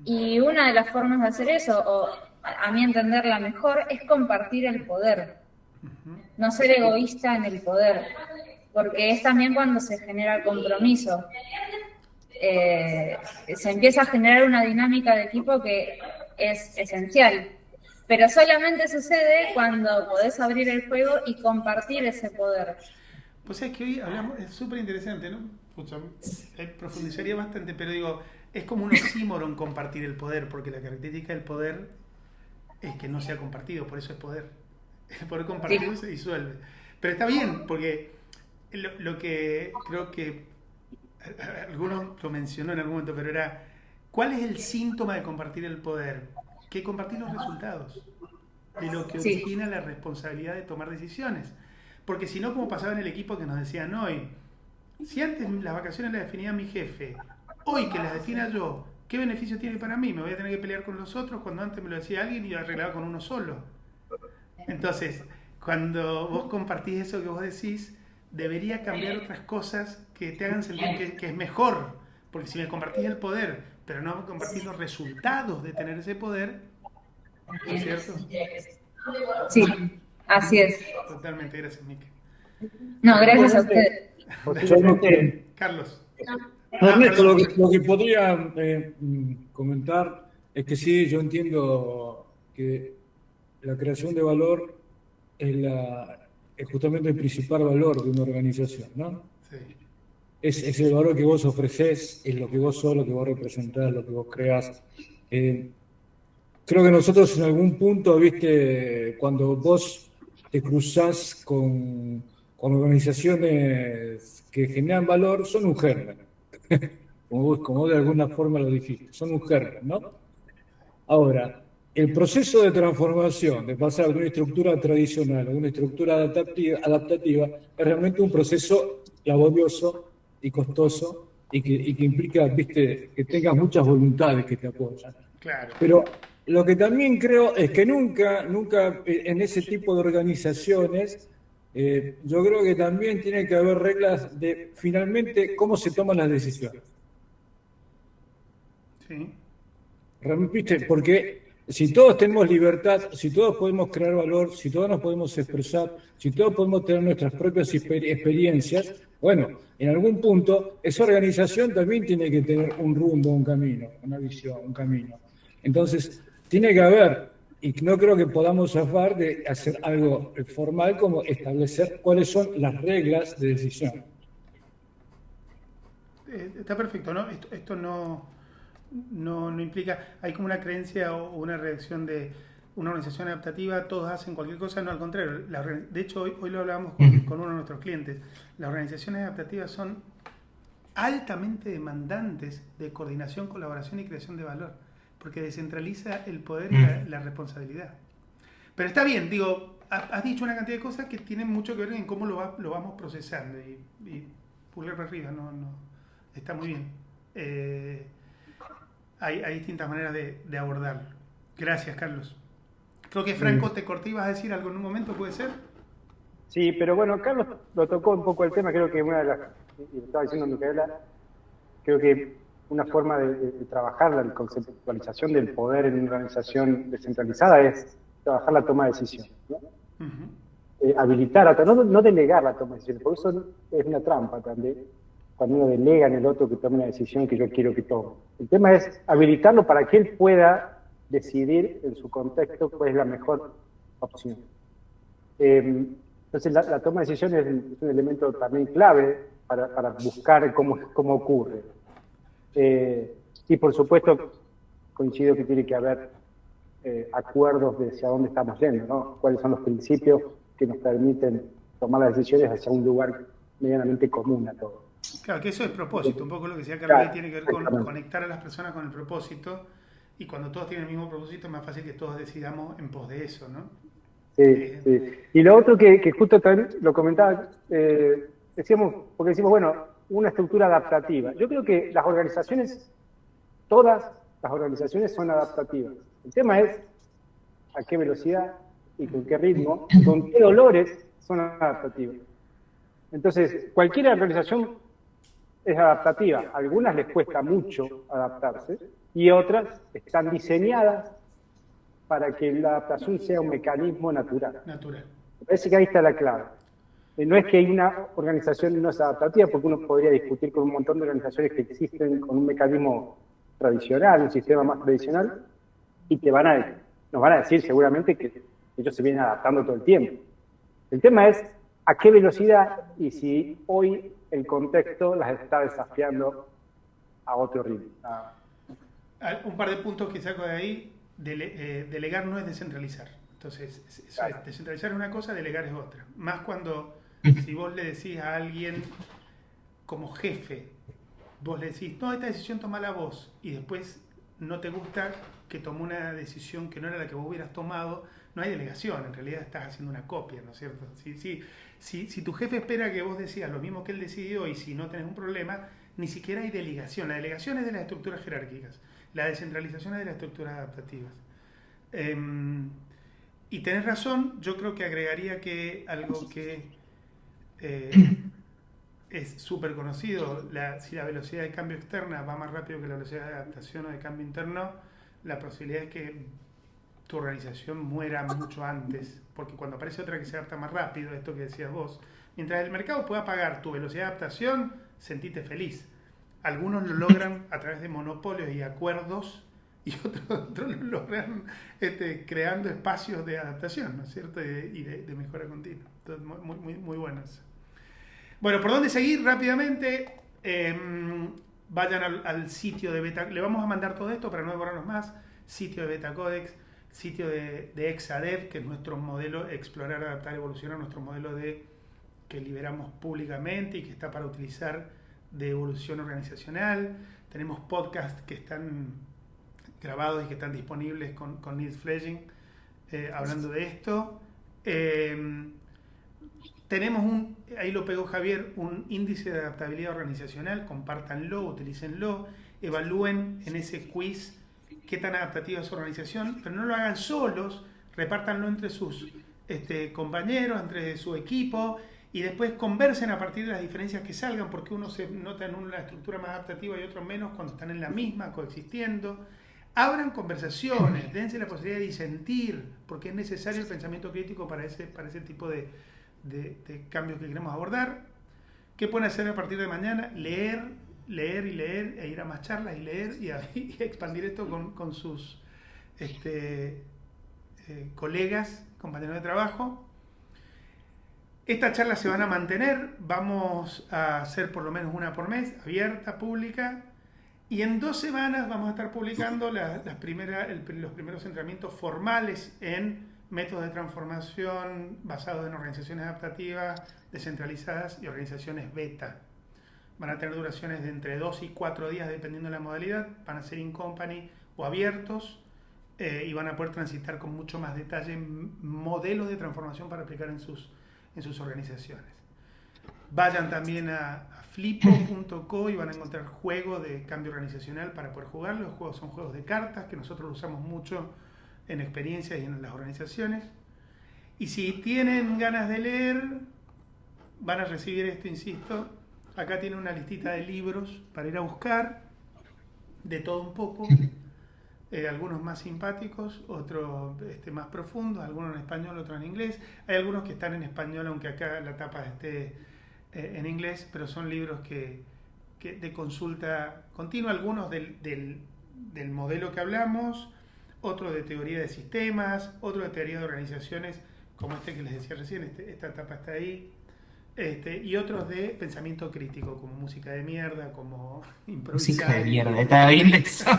Y una de las formas de hacer eso, o a mi entender la mejor, es compartir el poder. No ser egoísta en el poder, porque es también cuando se genera compromiso. Se empieza a generar una dinámica de equipo que es esencial, pero solamente sucede cuando podés abrir el juego y compartir ese poder. Pues es que hoy hablamos, es súper interesante, ¿no? Pucha, profundizaría bastante, pero digo, es como un oxímoron compartir el poder, porque la característica del poder es que no sea compartido, por eso es poder. El poder compartido se disuelve. Pero está bien, porque lo que creo que algunos lo mencionó en algún momento, pero era, ¿cuál es el síntoma de compartir el poder? Que compartir los resultados, de lo que origina la responsabilidad de tomar decisiones. Porque si no, como pasaba en el equipo que nos decían hoy, si antes las vacaciones las definía mi jefe, hoy que las defina yo, ¿qué beneficio tiene para mí? Me voy a tener que pelear con los otros cuando antes me lo decía alguien y yo arreglaba con uno solo. Entonces, cuando vos compartís eso que vos decís, debería cambiar otras cosas que te hagan sentir que es mejor. Porque si me compartís el poder, pero no compartís los resultados de tener ese poder, ¿no es cierto? Sí, así es. Totalmente, gracias, Mica. No, gracias a ustedes. Carlos. Ernesto, lo que podría comentar es que sí, yo entiendo que la creación de valor es justamente el principal valor de una organización, ¿no? Sí. Es el valor que vos ofrecés, es lo que vos sos, lo que vos representás, lo que vos creás. Creo que nosotros en algún punto, viste, cuando vos te cruzás con organizaciones que generan valor, son un germen. Como vos de alguna forma lo dijiste, son un germen, ¿no? Ahora, el proceso de transformación, de pasar de una estructura tradicional a una estructura adaptativa, es realmente un proceso laborioso y costoso y que implica, viste, que tengas muchas voluntades que te apoyan. Claro. Pero lo que también creo es que nunca en ese tipo de organizaciones, yo creo que también tiene que haber reglas de finalmente cómo se toman las decisiones. Sí. ¿Viste? Porque Si todos tenemos libertad, si todos podemos crear valor, si todos nos podemos expresar, si todos podemos tener nuestras propias experiencias, bueno, en algún punto esa organización también tiene que tener un rumbo, un camino, una visión, un camino. Entonces, tiene que haber, y no creo que podamos zafar de hacer algo formal como establecer cuáles son las reglas de decisión. Está perfecto, ¿no? Esto no implica, hay como una creencia o una reacción de una organización adaptativa, todos hacen cualquier cosa, no, al contrario. De hecho, hoy lo hablábamos con uno de nuestros clientes. Las organizaciones adaptativas son altamente demandantes de coordinación, colaboración y creación de valor, porque descentraliza el poder y la responsabilidad. Pero está bien, digo, has dicho una cantidad de cosas que tienen mucho que ver en cómo lo vamos procesando, y pulgar para arriba, no, está muy bien. Hay distintas maneras de abordarlo. Gracias, Carlos. Creo que Franco, te corté, ibas a decir algo en un momento, ¿puede ser? Sí, pero bueno, Carlos lo tocó un poco el tema, creo que una de las, y lo estaba diciendo Micaela, creo que una forma de trabajar la conceptualización del poder en una organización descentralizada es trabajar la toma de decisiones, ¿no? Habilitar, no delegar la toma de decisiones, porque eso es una trampa también, cuando uno delega en el otro que tome una decisión que yo quiero que tome. El tema es habilitarlo para que él pueda decidir en su contexto cuál es la mejor opción. Entonces la toma de decisiones es un elemento también clave para buscar cómo ocurre. Y por supuesto coincido que tiene que haber acuerdos de hacia dónde estamos yendo, ¿no? Cuáles son los principios que nos permiten tomar las decisiones hacia un lugar medianamente común a todos. Claro, que eso es propósito, un poco lo que decía Carlos, claro, tiene que ver con conectar a las personas con el propósito, y cuando todos tienen el mismo propósito es más fácil que todos decidamos en pos de eso, ¿no? Sí, sí. Y lo otro que justo también lo comentaba, decíamos, bueno, una estructura adaptativa. Yo creo que las organizaciones, todas las organizaciones son adaptativas. El tema es a qué velocidad y con qué ritmo, con qué dolores son adaptativas. Entonces, cualquier organización es adaptativa. A algunas les cuesta mucho adaptarse y otras están diseñadas para que la adaptación sea un mecanismo natural. Me parece que ahí está la clave. No es que hay una organización no es adaptativa, porque uno podría discutir con un montón de organizaciones que existen con un mecanismo tradicional, un sistema más tradicional, y nos van a decir seguramente que ellos se vienen adaptando todo el tiempo. El tema es a qué velocidad y si hoy el contexto las está desafiando a otro ritmo. Un par de puntos que saco de ahí. Delegar no es descentralizar. Entonces, claro, descentralizar es una cosa, delegar es otra. Más cuando, si vos le decís a alguien como jefe, vos le decís, no, esta decisión tomala vos, y después no te gusta que tomó una decisión que no era la que vos hubieras tomado, no hay delegación, en realidad estás haciendo una copia, ¿no es cierto? Si tu jefe espera que vos decidas lo mismo que él decidió y si no tenés un problema, ni siquiera hay delegación. La delegación es de las estructuras jerárquicas. La descentralización es de las estructuras adaptativas. Y tenés razón, yo creo que agregaría que algo que es súper conocido, si la velocidad de cambio externa va más rápido que la velocidad de adaptación o de cambio interno, la posibilidad es que tu organización muera mucho antes, porque cuando aparece otra que se adapta más rápido, esto que decías vos, mientras el mercado pueda pagar tu velocidad de adaptación, sentite feliz. Algunos lo logran a través de monopolios y acuerdos, y otros lo logran creando espacios de adaptación, ¿no es cierto? Y de mejora continua. Entonces, muy buenas. Bueno, ¿por dónde seguir? Rápidamente, vayan al sitio de Beta. Le vamos a mandar todo esto para no demorarnos más. Sitio de Betacodex, sitio de Exadev, que es nuestro modelo, explorar, adaptar, evolucionar, nuestro modelo que liberamos públicamente y que está para utilizar de evolución organizacional. Tenemos podcasts que están grabados y que están disponibles con Nils Fleging hablando de esto. Tenemos ahí lo pegó Javier, un índice de adaptabilidad organizacional, compártanlo, utilícenlo, evalúen en ese quiz qué tan adaptativa es su organización, pero no lo hagan solos, repártanlo entre sus compañeros, entre su equipo, y después conversen a partir de las diferencias que salgan, porque uno se nota en una estructura más adaptativa y otro menos cuando están en la misma, coexistiendo. abran conversaciones, dense la posibilidad de disentir, porque es necesario el pensamiento crítico para ese tipo de cambios que queremos abordar. ¿Qué pueden hacer a partir de mañana? Leer, e ir a más charlas y leer y expandir esto con sus colegas, compañeros de trabajo. Estas charlas se van a mantener, vamos a hacer por lo menos una por mes, abierta, pública, y en 2 semanas vamos a estar publicando los primeros entrenamientos formales en métodos de transformación basados en organizaciones adaptativas, descentralizadas y organizaciones beta. Van a tener duraciones de entre 2 y 4 días dependiendo de la modalidad, van a ser in company o abiertos, y van a poder transitar con mucho más detalle modelos de transformación para aplicar en sus organizaciones. Vayan también a flipo.co y van a encontrar juego de cambio organizacional para poder jugar. Los juegos son juegos de cartas que nosotros usamos mucho en experiencias y en las organizaciones. Y si tienen ganas de leer, van a recibir esto, insisto. Acá tiene una listita de libros para ir a buscar, de todo un poco. Algunos más simpáticos, otros más profundos, algunos en español, otros en inglés. Hay algunos que están en español, aunque acá la tapa esté en inglés, pero son libros que de consulta continua, algunos del modelo que hablamos, otros de teoría de sistemas, otros de teoría de organizaciones, como este que les decía recién, esta tapa está ahí, y otros de pensamiento crítico, como música de mierda, como improvisar. Música de mierda, estaba bien eso.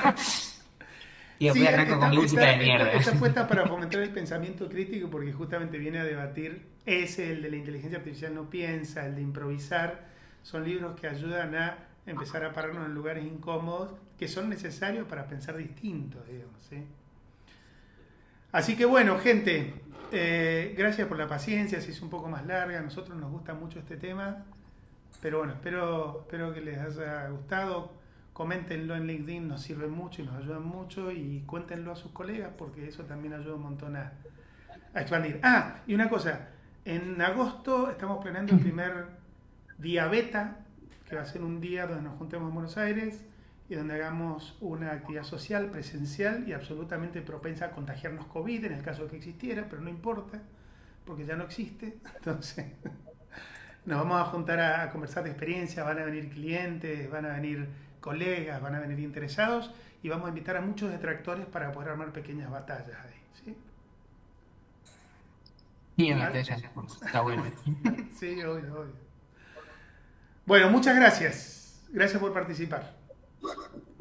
Y Sí, voy a arrancar con música de mierda. Está puesta para fomentar el pensamiento crítico porque justamente viene a debatir el de la inteligencia artificial no piensa, el de improvisar. Son libros que ayudan a empezar a pararnos en lugares incómodos que son necesarios para pensar distintos, digamos, ¿sí? Así que bueno, gente, gracias por la paciencia, se hizo un poco más larga, a nosotros nos gusta mucho este tema, pero bueno, espero que les haya gustado. Coméntenlo en LinkedIn, nos sirve mucho y nos ayudan mucho, y cuéntenlo a sus colegas porque eso también ayuda un montón a expandir. Ah, y una cosa, en agosto estamos planeando el primer día beta, que va a ser un día donde nos juntemos en Buenos Aires y donde hagamos una actividad social, presencial y absolutamente propensa a contagiarnos COVID en el caso de que existiera, pero no importa, porque ya no existe. Entonces, nos vamos a juntar a conversar de experiencia, van a venir clientes, van a venir colegas, van a venir interesados y vamos a invitar a muchos detractores para poder armar pequeñas batallas ahí, ¿sí? Sí, está bueno. Sí, obvio. Bueno, muchas gracias. Gracias por participar.